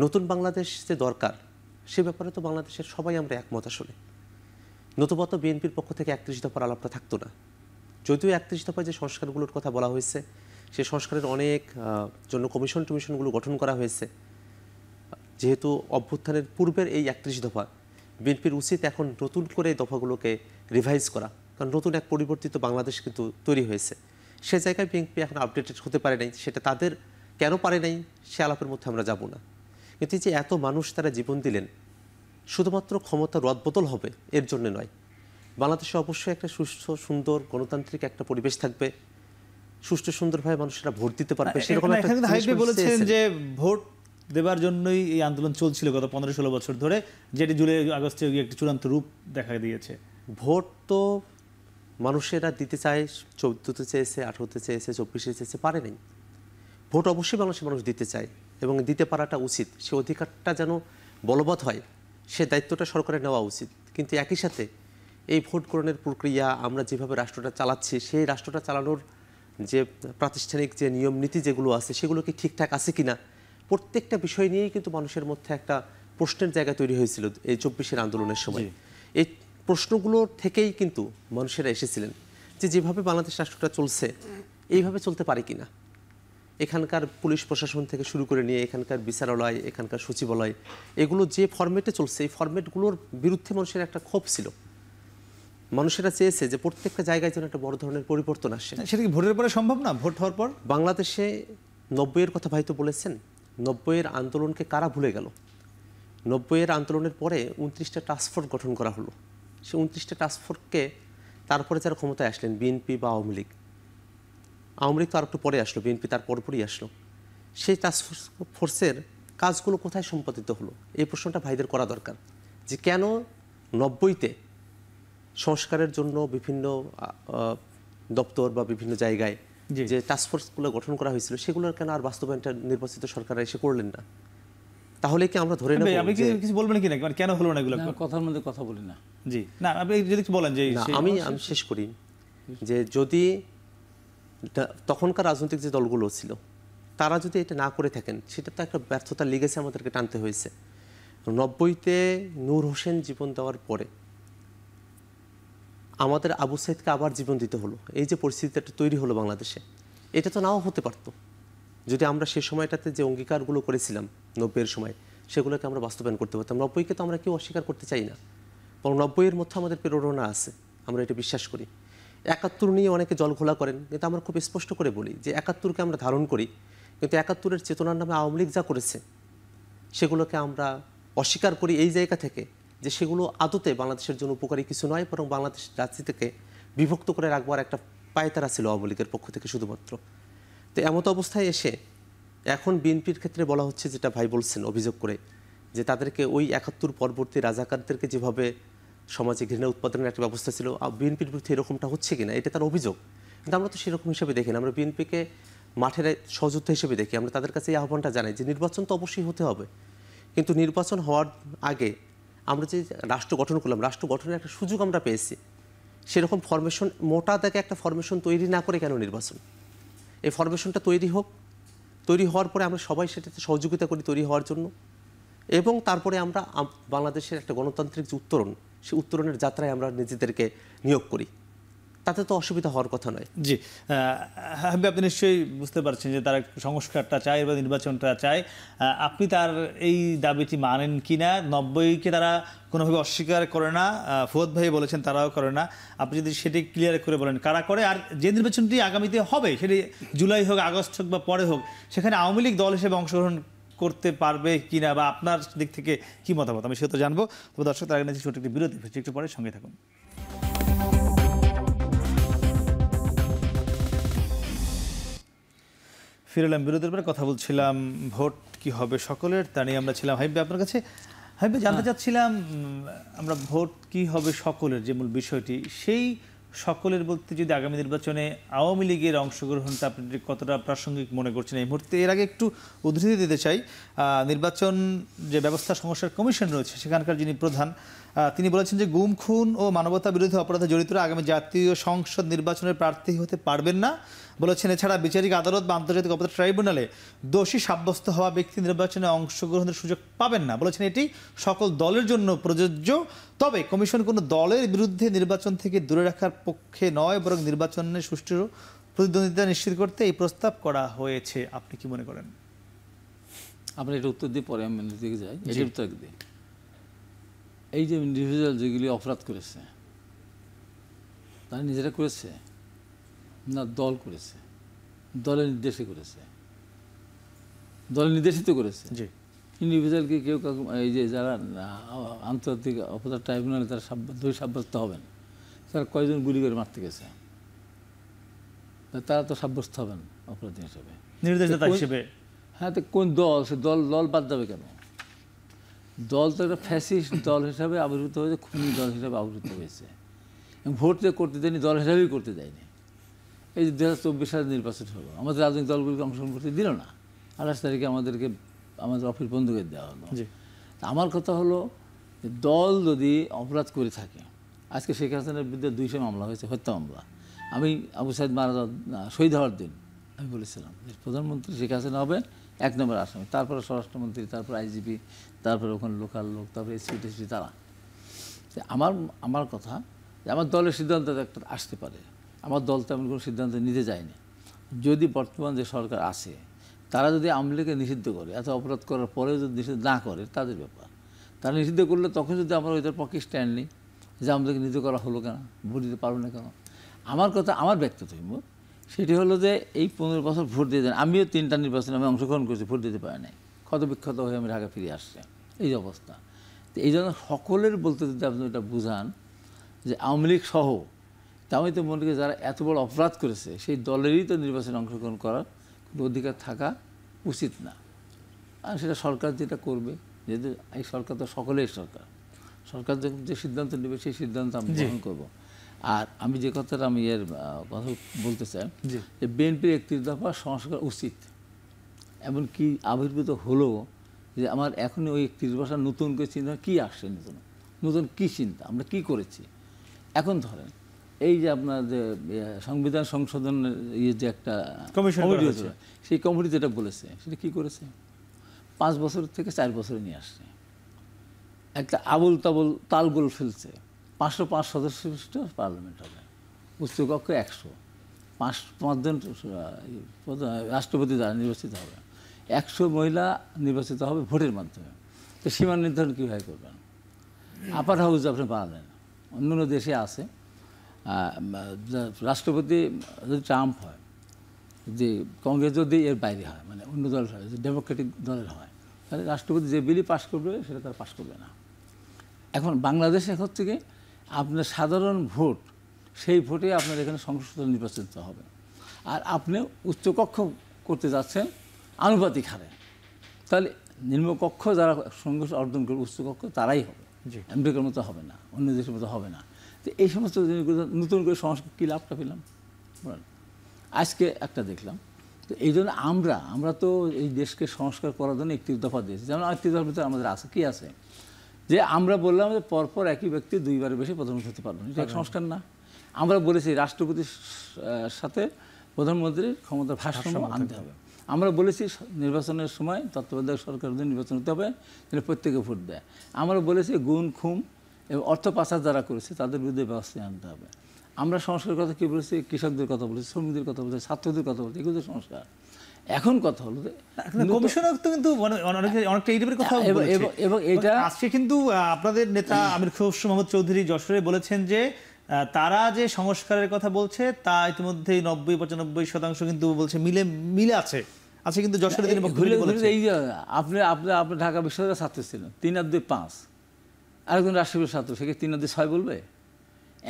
নতুন বাংলাদেশ যে দরকার, সে ব্যাপারে তো বাংলাদেশের সবাই আমরা একমত। আসলে নতুবা বিএনপির পক্ষ থেকে 31 দফার আলাপটা থাকতো না। যদিও 31 দফায় যে সংস্কারগুলোর কথা বলা হয়েছে, সেই সংস্কারের অনেক জন্য কমিশনগুলো গঠন করা হয়েছে। যেহেতু অভ্যুত্থানের পূর্বের এই 31 দফা, বিএনপির উচিত এখন নতুন করে এই দফাগুলোকে রিভাইজ করা, কারণ নতুন এক পরিবর্তিত বাংলাদেশ কিন্তু তৈরি হয়েছে। সে জায়গায় বিএনপি এখন আপডেটেড হতে পারে নাই, সেটা তাদের কেন পারে নাই সে আলাপের মধ্যে আমরা যাব না। কিন্তু যে এত মানুষ তারা জীবন দিলেন, শুধুমাত্র ক্ষমতা রদবদল হবে এর জন্য নয়, বাংলাদেশে অবশ্যই একটা সুস্থ সুন্দর গণতান্ত্রিক একটা পরিবেশ থাকবে, সুষ্ঠু সুন্দরভাবে মানুষেরা ভোট দিতে পারবে। সেরকম একটা বলেছেন যে ভোট দেবার জন্যই এই আন্দোলন চলছিল গত 15-16 বছর ধরে, যেটি জুলাই আগস্টে একটি চূড়ান্ত রূপ দেখা দিয়েছে। ভোট তো মানুষেরা দিতে চায়, 14তে চেয়েছে, 18তে চেয়েছে, 24-এ চেয়েছে, পারে নাই। ভোট অবশ্যই মানুষ দিতে চায় এবং দিতে পারাটা উচিত, সে অধিকারটা যেন বলবৎ হয়, সে দায়িত্বটা সরকারের নেওয়া উচিত। কিন্তু একই সাথে এই ভোট গ্রহণের প্রক্রিয়া, আমরা যেভাবে রাষ্ট্রটা চালাচ্ছি, সেই রাষ্ট্রটা চালানোর যে প্রাতিষ্ঠানিক যে নিয়ম নীতি যেগুলো আছে, সেগুলো কি ঠিকঠাক আছে কিনা, প্রত্যেকটা বিষয় নিয়েই কিন্তু মানুষের মধ্যে একটা প্রশ্নের জায়গা তৈরি হয়েছিল এই 24-এর আন্দোলনের সময়। এই প্রশ্নগুলোর থেকেই কিন্তু মানুষেরা এসেছিলেন যে যেভাবে বাংলাদেশ রাষ্ট্রটা চলছে, এইভাবে চলতে পারে কিনা। এখানকার পুলিশ প্রশাসন থেকে শুরু করে নিয়ে এখানকার বিচারালয়, এখানকার সচিবালয়, এগুলো যে ফরম্যাটে চলছে, এই ফরম্যাটগুলোর বিরুদ্ধে মানুষের একটা ক্ষোভ ছিল। মানুষেরা চেয়েছে যে প্রত্যেকটা জায়গায় যেন একটা বড় ধরনের পরিবর্তন আসে। সেটা কি ভোটের পরে সম্ভব না? ভোট হওয়ার পর বাংলাদেশে 90-এর কথা ভাই তো বলেছেন, 90-এর আন্দোলনকে কারা ভুলে গেল? 90-এর আন্দোলনের পরে 29টা টাস্কফোর্স গঠন করা হলো। সেই 29টা টাস্কফোর্সকে তারপরে যারা ক্ষমতায় আসলেন, বিএনপি বা আওয়ামী লীগ, আওয়ামী লীগ তো আর একটু পরে আসলো, বিএনপি তার পরপরই আসলো, সেই টাস্কফোর্সের কাজগুলো কোথায় সম্পাদিত হলো? এই প্রশ্নটা ভাইদের করা দরকার, যে কেন 90-তে সংস্কারের জন্য বিভিন্ন দপ্তর বা বিভিন্ন জায়গায় যে টাস্কফোর্সগুলো গঠন করা হয়েছিল, সেগুলোর কেন আর বাস্তবায়নটা নির্বাচিত সরকার এসে করলেন না? তাহলে কি আমরা ধরে নেব? আপনি কি কিছু বলবেন কি না, মানে কেন হলো না এগুলো? কথার মধ্যে কথা বলি না। জি না, আপনি যদি কিছু বলেন যে আমি শেষ করি, যে যদি তখনকার রাজনৈতিক যে দলগুলো ছিল তারা যদি এটা না করে থাকেন, সেটা তো একটা ব্যর্থতা লেগেছে, আমাদেরকে টানতে হয়েছে। 90-তে নূর হোসেন জীবন দেওয়ার পরে আমাদের আবু সাইদকে আবার জীবন দিতে হলো। এই যে পরিস্থিতিটা তৈরি হলো বাংলাদেশে, এটা তো নাও হতে পারতো যদি আমরা সেই সময়টাতে যে অঙ্গীকারগুলো করেছিলাম 90-এর সময়, সেগুলোকে আমরা বাস্তবায়ন করতে পারতাম। 90-কে তো আমরা কেউ অস্বীকার করতে চাই না, বরং 90-এর মধ্যে আমাদের প্রেরণা আছে, আমরা এটা বিশ্বাস করি। 71 নিয়ে অনেকে জলঘোলা করেন, কিন্তু আমরা খুব স্পষ্ট করে বলি যে 71-কে আমরা ধারণ করি, কিন্তু 71-এর চেতনার নামে আওয়ামী লীগ যা করেছে সেগুলোকে আমরা অস্বীকার করি এই জায়গা থেকে যে সেগুলো আদতে বাংলাদেশের জন্য উপকারী কিছু নয়, বরং বাংলাদেশ রাজনীতিকে বিভক্ত করে রাখবার একটা পায়তারা ছিল আওয়ামী লীগের পক্ষ থেকে শুধুমাত্র। তো এমত অবস্থায় এসে এখন বিএনপির ক্ষেত্রে বলা হচ্ছে, যেটা ভাই বলছেন অভিযোগ করে, যে তাদেরকে ওই 71 পরবর্তী রাজাকারদেরকে যেভাবে সমাজে ঘৃণা উৎপাদনের একটা ব্যবস্থা ছিল, বিএনপির বিরুদ্ধে এরকমটা হচ্ছে কিনা, এটা তার অভিযোগ। কিন্তু আমরা তো সেরকম হিসেবে দেখি না, আমরা বিএনপিকে মাঠের সহযোদ্ধা হিসেবে দেখি। আমরা তাদের কাছে এই আহ্বানটা জানাই যে নির্বাচন তো অবশ্যই হতে হবে, কিন্তু নির্বাচন হওয়ার আগে আমরা যে রাষ্ট্র গঠন করলাম, রাষ্ট্র গঠনের একটা সুযোগ আমরা পেয়েছি, সেরকম ফরমেশন, মোটা দাগে একটা ফরমেশন তৈরি না করে কেন নির্বাচন? এই ফরমেশনটা তৈরি হোক, তৈরি হওয়ার পরে আমরা সবাই সেটাতে সহযোগিতা করি তৈরি হওয়ার জন্য, এবং তারপরে আমরা বাংলাদেশের একটা গণতান্ত্রিক যে উত্তরণ, সেই উত্তরণের যাত্রায় আমরা নিজেদেরকে নিয়োগ করি, তাতে তো অসুবিধা হওয়ার কথা নয়। জি, আপনি নিশ্চয়ই বুঝতে পারছেন যে তারা সংস্কারটা চায় বা নির্বাচনটা চায়। আপনি তার এই দাবিটি মানেন কিনা? 90-কে তারা কোনোভাবে অস্বীকার করে না, ফুয়াদ ভাই বলেছেন তারাও করে না। আপনি যদি সেটি ক্লিয়ার করে বলেন কারা করে, আর যে নির্বাচনটি আগামীতে হবে সেটি জুলাই হোক, আগস্ট হোক বা পরে হোক, সেখানে আওয়ামী লীগ দল হিসেবে অংশগ্রহণ করতে পারবে কিনা বা আপনার দিক থেকে কি মতামত, আমি সেটা জানবো। তবে দর্শক, তার আগে ছোট একটি বিরতি, একটু পরে সঙ্গে থাকুন। ফিরলাম বিরোধের পরে, কথা বলছিলাম ভোট কি হবে সকলের, তা নিয়ে আমরা ছিলাম। হাবিব, আপনার কাছে হাবিব জানতে চাচ্ছিলাম, আমরা ভোট কি হবে সকলের যে মূল বিষয়টি, সেই সকলের বলতে যদি আগামী নির্বাচনে আওয়ামী লীগের অংশগ্রহণটা আপনি কতটা প্রাসঙ্গিক মনে করছেন এই মুহূর্তে? এর আগে একটু উদ্ধৃতি দিতে চাই। নির্বাচন যে ব্যবস্থা সংস্কার কমিশন রয়েছে, সেখানকার যিনি প্রধান, তিনি বলেছেন যে গুম, খুন ও মানবতা বিরোধী অপরাধে জড়িতরা আগামী জাতীয় সংসদ নির্বাচনের প্রার্থী হতে পারবেন না। বলেছেন এছাড়া বিচারিক আদালত বা আন্তর্জাতিক অপরাধ ট্রাইব্যুনালে দোষী সাব্যস্ত হওয়া ব্যক্তি নির্বাচনে অংশগ্রহণের সুযোগ পাবেন না। বলেছেন এটি সকল দলের জন্য প্রযোজ্য, তবে কমিশন কোনো দলের বিরুদ্ধে নির্বাচন থেকে দূরে রাখার পক্ষে নয়, বরং নির্বাচনের সুষ্ঠু প্রতিদ্বন্দ্বিতা নিশ্চিত করতে এই প্রস্তাব করা হয়েছে। আপনি কি মনে করেন? আমরা এটা উত্তর দিয়ে পরে আমি দিকে যাই। এটার উত্তর দিই, এই যে ইন্ডিভিজুয়াল যেগুলি অপরাধ করেছে, তারা নিজেরা করেছে না দল করেছে? দলের নির্দেশে করেছে, দলের নির্দেশিত করেছে। জি, ইন্ডিভিজুয়ালকে কেউ এই যে যারা আন্তর্জাতিক অপরাধ ট্রাইব্যুনালে তারা দোষী সাব্যস্ত হবেন, তারা কয়জন গুলি করে মারতে গেছে, তারা তো সাব্যস্ত হবেন অপরাধী হিসেবে, নির্দেশদাতা হিসেবে। হ্যাঁ, তো কোন দল, সে দল বাদ যাবে কেন? দল তো একটা ফ্যাসিস্ট দল হিসাবে আবির্ভূত হয়েছে, খুনি দল হিসাবে আবির্ভূত হয়েছে, এবং ভোট যে করতে দেয়নি, দল হিসাবেই করতে দেয়নি। এই যে 2024 সালে নির্বাচন হলো, আমাদের রাজনৈতিক দলগুলিকে অংশগ্রহণ করতে দিল না। 28 তারিখে আমাদের অফিস বন্ধ করে দেওয়া হলো। আমার কথা হলো, দল যদি অপরাধ করে থাকে, আজকে শেখ হাসিনার বিরুদ্ধে 200 মামলা হয়েছে, হত্যা মামলা। আমি আবু সাইদ মারা শহীদ হওয়ার দিন আমি বলেছিলাম যে প্রধানমন্ত্রী শেখ হাসিনা হবে 1 নম্বর আসামি, তারপরে স্বরাষ্ট্রমন্ত্রী, তারপর আইজিপি, তারপরে ওখানে লোকাল লোক, তারপরে এসপি টেসপি, তারা। আমার কথা যে আমার দলের সিদ্ধান্ত একটা আসতে পারে, আমার দল তেমন কোনো সিদ্ধান্ত নিতে যায়নি। যদি বর্তমান যে সরকার আছে তারা যদি আওয়ামী লীগকে নিষিদ্ধ করে, এত অপরাধ করার পরেও যদি নিষিদ্ধ না করে তাদের ব্যাপার। তারা নিষিদ্ধ করলে তখন যদি আমরা ওইটার পক্ষে স্ট্যান্ড নিই যে আমাদেরকে নিষিদ্ধ করা হলো কেন, ভোট দিতে পারবো না কেন। আমার কথা, আমার ব্যক্তিগত মত সেটি হলো যে এই 15 বছর ভোট দিয়ে দেন, আমিও 3টা নির্বাচনে আমি অংশগ্রহণ করেছি, ভোট দিতে পারি নাই, ক্ষতবিক্ষত হয়ে আমি ঢাকা ফিরে আসছি, এই যে অবস্থা। তো এই জন্য সকলের বলতে যদি আপনি এটা বুঝান যে আওয়ামী লীগ সহ, তা আমি তো মনে করি যারা এত বড় অপরাধ করেছে সেই দলেরই তো নির্বাচনে অংশগ্রহণ করার কোনো অধিকার থাকা উচিত না। আর সেটা সরকার যেটা করবে, যেহেতু এই সরকার তো সকলের সরকার, সরকার যখন যে সিদ্ধান্ত নেবে সেই সিদ্ধান্ত আমি গ্রহণ করবো। আর আমি যে কথাটা আমি এর কথা বলতে চাই যে বিএনপির 31 দফা সংস্কার উচিত, এমনকি আবির্ভূত হলো যে আমার এখনই ওই 31 দফা নতুন করে চিন্তা কী আসছে, নতুন কী চিন্তা, আমরা কী করেছি। এখন ধরেন এই যে আপনার যে সংবিধান সংশোধনের যে একটা কমিটি হয়েছিল, সেই কমিটি যেটা বলেছে সেটা কী করেছে, 5 বছর থেকে 4 বছরে নিয়ে আসছে, একটা আবল তাবল তালগোল ফেলছে। 505 সদস্য বিশিষ্ট পার্লামেন্ট হবে, উচ্চকক্ষ 100, 5জন রাষ্ট্রপতি দ্বারা নির্বাচিত হবে, 100 মহিলা নির্বাচিত হবে ভোটের মাধ্যমে। তো সীমা নির্ধারণ কীভাবে করবেন? আপার হাউস আপনি পাবেন, অন্য দেশে আছে। রাষ্ট্রপতি যদি ট্রাম্প হয়, যে কংগ্রেস যদি এর বাইরে হয়, মানে অন্য দল হয়, যদি ডেমোক্রেটিক দলের হয়, তাহলে রাষ্ট্রপতি যে বিলই পাশ করবে সেটা তারা পাশ করবে না। এখন বাংলাদেশে হচ্ছে কি আপনার সাধারণ ভোট, সেই ভোটে আপনার এখানে সংসদ নির্বাচিত হবে, আর আপনি উচ্চকক্ষ করতে যাচ্ছেন আনুপাতিক হারে, তাহলে নিম্নকক্ষ যারা সংঘর্ষ অর্জন করবে উচ্চকক্ষ তারাই হবে, আমেরিকার মতো হবে না, অন্য দেশের মতো হবে না। তো এই সমস্ত জিনিসগুলো নতুন করে সংস্কার কী লাভটা পেলাম বলেন? আজকে একটা দেখলাম। তো এই জন্য আমরা তো এই দেশকে সংস্কার করার জন্য 31 দফা দিয়েছি। যেমন 31 দফার ভিতরে আমাদের আছে কী আছে, যে আমরা বললাম যে পরপর একই ব্যক্তি 2বারের বেশি প্রধানমন্ত্রী হতে পারবেন, এটা এক সংস্কার না? আমরা বলেছি রাষ্ট্রপতির সাথে প্রধানমন্ত্রীর ক্ষমতার ভারসাম্য আনতে হবে। আমরা বলেছি নির্বাচনের সময় তত্ত্বাবধায়ক সরকার নির্বাচন হতে হবে, তাহলে প্রত্যেকে ভোট দেয়। আমরা বলেছি গুণ খুম এবং অর্থ পাচার যারা করেছে তাদের বিরুদ্ধে ব্যবস্থা আনতে হবে। আমরা সংস্কারের কথা কী বলেছি, কৃষকদের কথা বলেছি, শ্রমিকদের কথা বলেছি, ছাত্রদের কথা বলেছি, এগুলো সংস্কার। এখন কথা হলো যে কমিশনার তো কিন্তু অনেকটা এই টাইপের কথা বলেছে, এবং এটা আজকে কিন্তু আপনাদের নেতা আমির খসরু মাহমুদ চৌধুরী যশোরে বলেছেন যে তারা যে সংস্কারের কথা বলছে তা ইতিমধ্যে 90-95% কিন্তু বলছে মিলে আছে কিন্তু যশোরে তিনি বলেছেন এই যে আপনি ঢাকা বিশ্ববিদ্যালয়ের ছাত্র ছিলেন, 3 আর 2 5, আরেকজন রাষ্ট্রীয় ছাত্র, সেকে 3 আর 2 6 বলবে?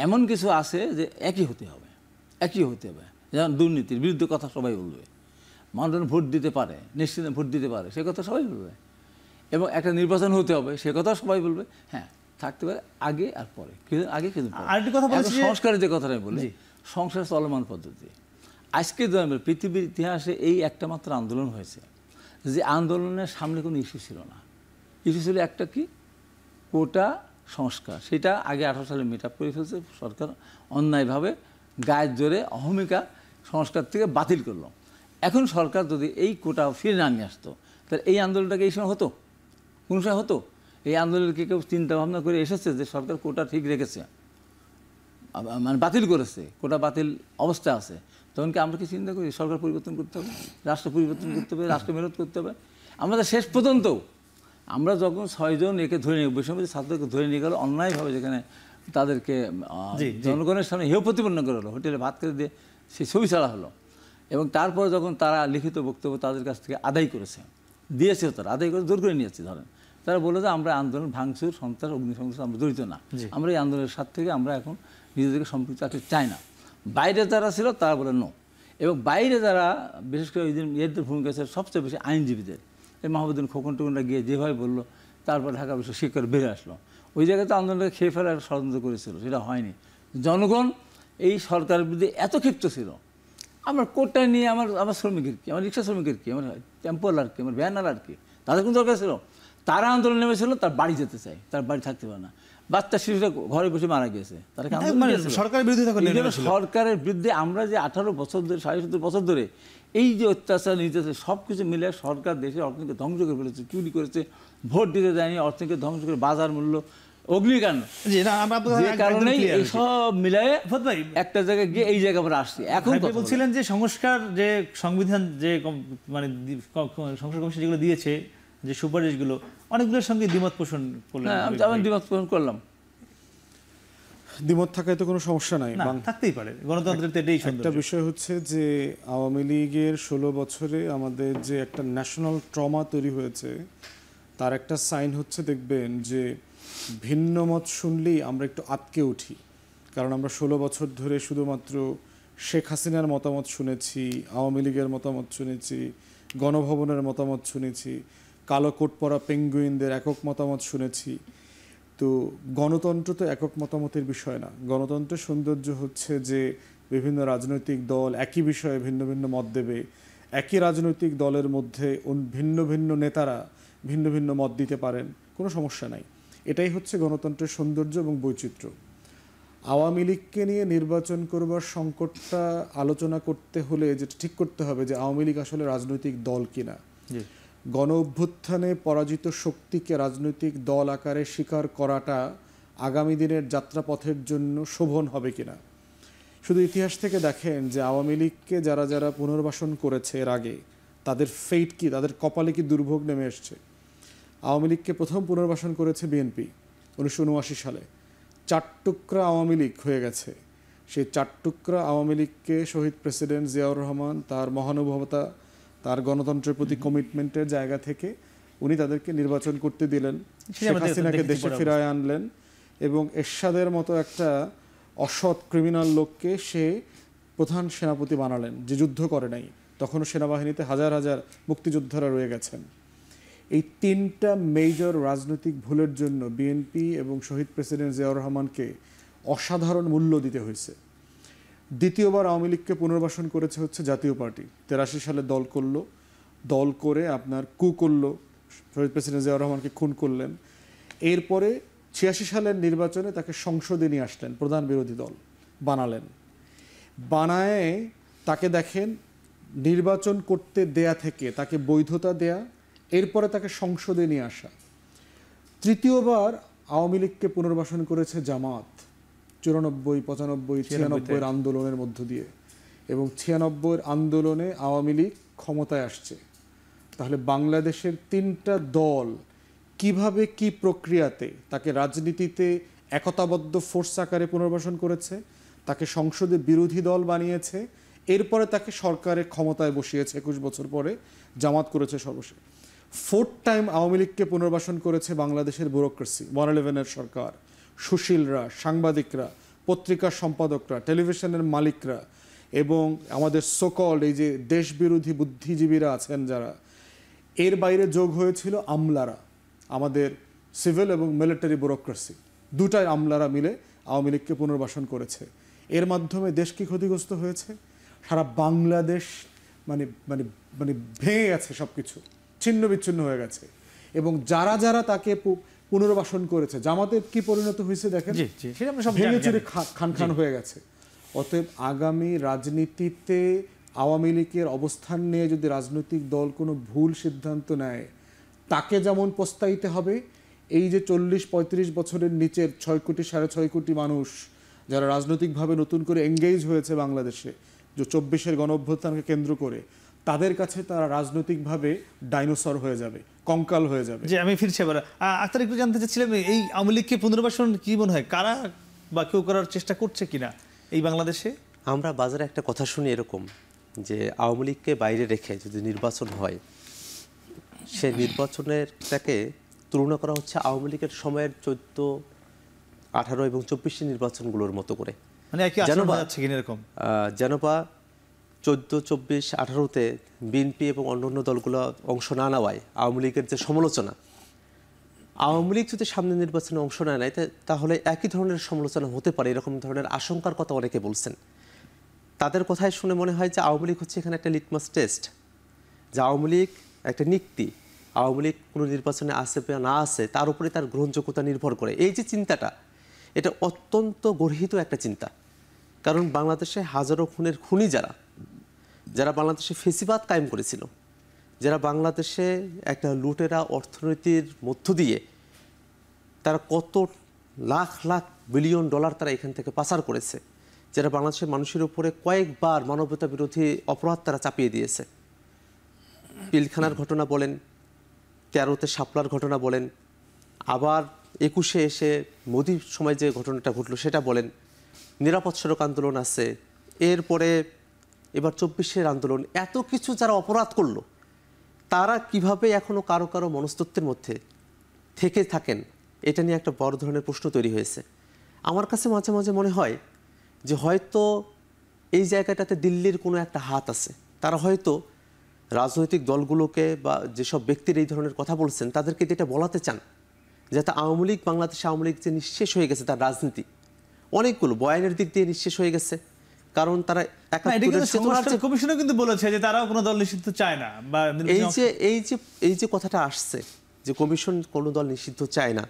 এমন কিছু আছে যে একই হতে হবে। যেমন দুর্নীতির বিরুদ্ধে কথা সবাই বলবে, মানুষ ভোট দিতে পারে, নিশ্চিত ভোট দিতে পারে, সে কথা সবাই বলবে। এবং একটা নির্বাচন হতে হবে, সে কথা সবাই বলবে। হ্যাঁ, থাকতে পারে আগে আর পরে, আগে কিন্তু সংস্কারের যে কথাটা আমি বলি, সংস্কার চলমান পদ্ধতি। আজকে পৃথিবীর ইতিহাসে এই একটা মাত্র আন্দোলন হয়েছে যে আন্দোলনের সামনে কোনো ইস্যু ছিল না। ইস্যু ছিল একটা, কি কোটা সংস্কার। সেটা আগে 18 সালে মিট আপ করে ফেলছে সরকার, অন্যায়ভাবে গায়ের জোরে অহমিকা সংস্কার থেকে বাতিল করলো। এখন সরকার যদি এই কোটা ফিরে না নিয়ে আসতো, তাহলে এই আন্দোলনটাকে এই সময় হতো, কোন সময় হতো? এই আন্দোলনকে কেউ চিন্তা ভাবনা করে এসেছে যে সরকার কোটা ঠিক রেখেছে, মানে বাতিল করেছে, কোটা বাতিল অবস্থা আছে, তখন কি আমরা কি চিন্তা করি সরকার পরিবর্তন করতে হবে, রাষ্ট্র পরিবর্তন করতে হবে, রাষ্ট্র মেরামত করতে হবে? আমাদের শেষ পর্যন্ত আমরা যখন 6 জন একে ধরে নিয়ে বৈষম্য ছাত্রকে ধরে নিয়ে গেল অন্যায়ভাবে, যেখানে তাদেরকে জনগণের সামনে হেয় প্রতিপন্ন করা হলো, হোটেলে ভাত খেতে দিয়ে সেই ছবি ছাড়া হলো, এবং তারপর যখন তারা লিখিত বক্তব্য তাদের কাছ থেকে আদায় করেছে, দিয়েছে, তারা আদায় করে জোর করে নিয়েছে, ধরেন তারা বলে যে আমরা আন্দোলন ভাঙচুর, সন্ত্রাস, অগ্নিসংযোগ আমরা জড়িত না, আমরা এই আন্দোলনের স্বার্থ থেকে আমরা এখন নিজেদেরকে সম্পৃক্ত রাখতে চাই না। বাইরে যারা ছিল তারা বলে নো। এবং বাইরে যারা বিশেষ করে ওই দিন এদের ভূমিকা ছিল সবচেয়ে বেশি আইনজীবীদের, এই মাহবুদ্দিন খোকন টোকনরা গিয়ে যেভাবে বললো, তারপর ঢাকা বিশ্ব শিক্ষার বেড়ে আসলো, ওই জায়গাতে আন্দোলনকে খেয়ে ফেলার ষড়যন্ত্র করেছিল, সেটা হয়নি। জনগণ এই সরকারের বিরুদ্ধে এত ক্ষিপ্ত ছিল, আমার কোটটা নিয়ে আমার শ্রমিকের কী, আমার রিক্সা শ্রমিকের কী, আমার টেম্পোলার কী, আমার ভ্যানার কী, তাদের কোনো দরকার ছিল? তারা আন্দোলন নেমেছিল, তার বাড়ি যেতে চায়, তার বাড়ি থাকতে পারে না, বাচ্চা শিশুরা ঘরে বসে মারা গিয়েছে, তারা সরকারের বিরুদ্ধে। আমরা যে 18 বছর ধরে, 17.5 বছর ধরে এই যে অত্যাচার নির্যাতন সব কিছু মিলে সরকার দেশের অর্থনীতিকে ধ্বংস করে ফেলেছে, চুরি করেছে, ভোট দিতে দেয়নি, অর্থনীতিকে ধ্বংস করে বাজার মূল্য অগ্নিকাণ্ড জি না আমরা যে কারণে এই সব মিলায়ে ফুয়াদ ভাই একটা জায়গায় গিয়ে এই জায়গা পরে আসছি। এখন ভাই কথা বলছিলেন যে সংস্কার যে সংবিধান যে মানে সংস্কার কমিশন যেগুলো দিয়েছে যে সুপারিশগুলো অনেকগুলোর সঙ্গে দ্বিমত পোষণ করলেন। হ্যাঁ, আমি দ্বিমত পোষণ করলাম। দ্বিমত থাকায় তো কোনো সমস্যা নাই। না থাকতেই পারে, গণতন্ত্রের তো এটাই একটা সৌন্দর্য। বিষয় হচ্ছে যে আওয়ামী লীগের 16 বছরে আমাদের যে একটা ন্যাশনাল ট্রমা তৈরি হয়েছে, তার একটা সাইন হচ্ছে দেখবেন যে ভিন্ন মত শুনলেই আমরা একটু আটকে উঠি। কারণ আমরা 16 বছর ধরে শুধুমাত্র শেখ হাসিনার মতামত শুনেছি, আওয়ামী লীগের মতামত শুনেছি, গণভবনের মতামত শুনেছি, কালো কোট পরা পেঙ্গুইনদের একক মতামত শুনেছি। তো গণতন্ত্র তো একক মতামতের বিষয় না। গণতন্ত্রের সৌন্দর্য হচ্ছে যে বিভিন্ন রাজনৈতিক দল একই বিষয়ে ভিন্ন ভিন্ন মত দেবে, একই রাজনৈতিক দলের মধ্যে ভিন্ন ভিন্ন নেতারা ভিন্ন ভিন্ন মত দিতে পারেন, কোনো সমস্যা নাই। এটাই হচ্ছে গণতন্ত্রের সৌন্দর্য এবং বৈচিত্র্য। আওয়ামী লীগকে নিয়ে নির্বাচন করবার সংকটটা আলোচনা করতে হলে যেটা ঠিক করতে হবে যে আওয়ামী লীগ আসলে রাজনৈতিক দল কিনা, গণ অভ্যুত্থানে পরাজিত শক্তিকে রাজনৈতিক দল আকারে স্বীকার করাটা আগামী দিনের যাত্রাপথের জন্য শোভন হবে কিনা। শুধু ইতিহাস থেকে দেখেন যে আওয়ামী লীগকে যারা যারা পুনর্বাসন করেছে এর আগে, তাদের ফেট কি, তাদের কপালে কি দুর্ভোগ নেমে এসছে। আওয়ামী লীগকে প্রথম পুনর্বাসন করেছে বিএনপি 1979 সালে। 4 টুকরা আওয়ামী লীগ হয়ে গেছে। সেই 4 টুকরা আওয়ামী লীগকে শহীদ প্রেসিডেন্ট জিয়াউর রহমান তার মহানুভবতা, তার গণতন্ত্রের প্রতি কমিটমেন্টের জায়গা থেকে উনি তাদেরকে নির্বাচন করতে দিলেন, শেখ হাসিনাকে দেশে ফিরায় আনলেন এবং এরশাদের মতো একটা অসৎ ক্রিমিনাল লোককে সে প্রধান সেনাপতি বানালেন যে যুদ্ধ করে নাই। তখনও সেনাবাহিনীতে হাজার হাজার মুক্তিযোদ্ধারা রয়ে গেছেন। এই 3টা মেজর রাজনৈতিক ভুলের জন্য বিএনপি এবং শহীদ প্রেসিডেন্ট জিয়াউর রহমানকে অসাধারণ মূল্য দিতে হয়েছে। দ্বিতীয়বার আওয়ামী লীগকে পুনর্বাসন করেছে হচ্ছে জাতীয় পার্টি। 83 সালে দল করলো, দল করে আপনার কু করলো, শহীদ প্রেসিডেন্ট জিয়াউর রহমানকে খুন করলেন। এরপরে 86 সালের নির্বাচনে তাকে সংসদে নিয়ে আসলেন, প্রধান বিরোধী দল বানালেন। বানায় তাকে দেখেন নির্বাচন করতে দেয়া থেকে তাকে বৈধতা দেয়া, এরপরে তাকে সংসদে নিয়ে আসা। তৃতীয়বার আওয়ামী লীগকে পুনর্বাসন করেছে জামাত 94, 95, 96 আন্দোলনের মধ্য দিয়ে, এবং 96 আন্দোলনে আওয়ামী লীগ ক্ষমতায় আসছে। তাহলে বাংলাদেশের 3টা দল কিভাবে কি প্রক্রিয়াতে তাকে রাজনীতিতে একতাবদ্ধ ফোর্স আকারে পুনর্বাসন করেছে, তাকে সংসদে বিরোধী দল বানিয়েছে, এরপরে তাকে সরকারের ক্ষমতায় বসিয়েছে 21 বছর পরে, জামাত করেছে সর্বশেষ। 4th টাইম আওয়ামী লীগকে পুনর্বাসন করেছে বাংলাদেশের ব্যুরোক্রেসি, 111-এর সরকার, সুশীলরা, সাংবাদিকরা, পত্রিকার সম্পাদকরা, টেলিভিশনের মালিকরা এবং আমাদের সোকল এই যে দেশবিরোধী বুদ্ধিজীবীরা আছেন যারা, এর বাইরে যোগ হয়েছিল আমলারা, আমাদের সিভিল এবং মিলিটারি ব্যুরোক্রেসি, 2টাই আমলারা মিলে আওয়ামী লীগকে পুনর্বাসন করেছে। এর মাধ্যমে দেশ কি ক্ষতিগ্রস্ত হয়েছে? সারা বাংলাদেশ মানে মানে মানে ভেঙে গেছে, সব কিছু ছিন্ন বিচ্ছিন্ন হয়ে গেছে। এবং যারা যারা তাকে পুনর্বাসন করেছে, জামাতের কি পরিণত হয়েছে দেখেন, ভেঙে চুরে খান খান হয়ে গেছে। অতএব আগামী রাজনীতিতে আওয়ামী লীগের অবস্থান নিয়ে যদি রাজনৈতিক দল কোনো ভুল সিদ্ধান্ত নেয়, তাকে যেমন পস্তাইতে হবে, এই যে 40-35 বছরের নিচের 6 কোটি 6.5 কোটি মানুষ যারা রাজনৈতিকভাবে নতুন করে এঙ্গেজ হয়েছে বাংলাদেশে, যে 24-এর গণ অভ্যুত্থানকে কেন্দ্র করে, তাদের কাছে তারা রাজনৈতিকভাবে ডাইনোসর হয়ে যাবে, কঙ্কাল হয়ে যাবে। যে আমি ফিরছি এবার আক্তার, একটু জানতে চাচ্ছিলাম এই আওয়ামী লীগকে পুনর্বাসন কি মনে হয় কারা বা কেউ করার চেষ্টা করছে কিনা এই বাংলাদেশে? আমরা বাজারে একটা কথা শুনি এরকম যে আওয়ামী লীগকে বাইরে রেখে যদি নির্বাচন হয়, সে নির্বাচনেরটাকে তুলনা করা হচ্ছে আওয়ামী লীগের সময়ের 14, 18 এবং 24 নির্বাচনগুলোর মতো করে, মানে একই আচরণ হয়ে যাচ্ছে কিনা এরকম। যেন বা 14, 24, 18-তে বিএনপি এবং অন্যান্য দলগুলো অংশ না নেওয়ায় আওয়ামী লীগের যে সমালোচনা, আওয়ামী লীগ যদি সামনে নির্বাচনে অংশ না নেয় তাহলে একই ধরনের সমালোচনা হতে পারে, এরকম ধরনের আশঙ্কার কথা অনেকে বলছেন। তাদের কথায় শুনে মনে হয় যে আওয়ামী লীগ হচ্ছে এখানে একটা লিটমাস টেস্ট, যে আওয়ামী লীগ একটা নিক্তি, আওয়ামী লীগ কোনো নির্বাচনে আসে বা না আসে তার উপরে তার গ্রহণযোগ্যতা নির্ভর করে। এই যে চিন্তাটা, এটা অত্যন্ত গর্হিত একটা চিন্তা। কারণ বাংলাদেশে হাজারো খুনের খুনি যারা বাংলাদেশে ফেসিবাদ কায়েম করেছিল, যারা বাংলাদেশে একটা লুটেরা অর্থনীতির মধ্য দিয়ে তারা কত লাখ লাখ বিলিয়ন ডলার তারা এখান থেকে পাচার করেছে, যেটা বাংলাদেশের মানুষের উপরে কয়েকবার মানবতা বিরোধী অপরাধ তারা চাপিয়ে দিয়েছে। পিলখানার ঘটনা বলেন, 13তে শাপলার ঘটনা বলেন, আবার 21-এ এসে মোদির সময় যে ঘটনাটা ঘটলো সেটা বলেন, নিরাপদ সড়ক আন্দোলন আছে, এরপরে এবার 24-এর আন্দোলন, এত কিছু যারা অপরাধ করলো তারা কিভাবে এখনো কারো কারো মনস্তত্ত্বের মধ্যে থেকে থাকেন, এটা নিয়ে একটা বড় ধরনের প্রশ্ন তৈরি হয়েছে। আমার কাছে মাঝে মাঝে মনে হয় যে হয়তো এই জায়গাটাতে দিল্লির কোনো একটা হাত আছে। তারা হয়তো রাজনৈতিক দলগুলোকে বা যেসব ব্যক্তির এই ধরনের কথা বলছেন তাদেরকে এটা বলাতে চান যাতে আওয়ামী লীগ, বাংলাদেশে আওয়ামী লীগ যে নিঃশেষ হয়ে গেছে, তার রাজনীতি অনেকগুলো বয়ানের দিক দিয়ে নিঃশেষ হয়ে গেছে। কারণ তারা কমিশনও কিন্তু বলেছে যে তারাও কোনো দল নিষিদ্ধ চায় না, বা এই যে কথাটা আসছে যে কমিশন কোনো দল নিষিদ্ধ চায় না,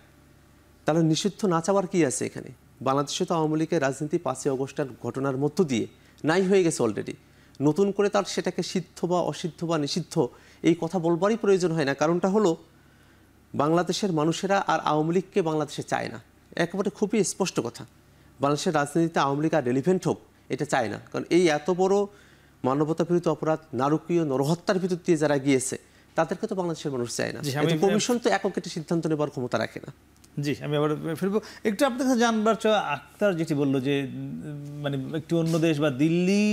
তাহলে নিষিদ্ধ না চাওয়ার কি আছে এখানে? বাংলাদেশে তো আওয়ামী লীগের রাজনীতি 5ই আগস্টের ঘটনার মধ্য দিয়ে নাই হয়ে গেছে অলরেডি। নতুন করে তার সেটাকে সিদ্ধ বা অসিদ্ধ বা নিষিদ্ধ এই কথা বলবারই প্রয়োজন হয় না। কারণটা হলো বাংলাদেশের মানুষেরা আর আওয়ামী লীগকে বাংলাদেশে চায় না, একেবারে খুবই স্পষ্ট কথা। বাংলাদেশের রাজনীতিতে আওয়ামী লীগ আর রেলিভেন্ট হোক এটা চায় না, কারণ এই এত বড় মানবতা বিরোধী অপরাধ, নারকীয় নরহত্যার ভিতর দিয়ে যারা গিয়েছে তাদেরকে তো বাংলাদেশের মানুষ চায় না। কমিশন তো একক একটা সিদ্ধান্ত নেবার ক্ষমতা রাখে না। জি, আমি আবার ফিরবো একটু আপনার কাছে জানবার চাই। আক্তার যেটি বললো যে মানে একটু অন্য দেশ বা দিল্লি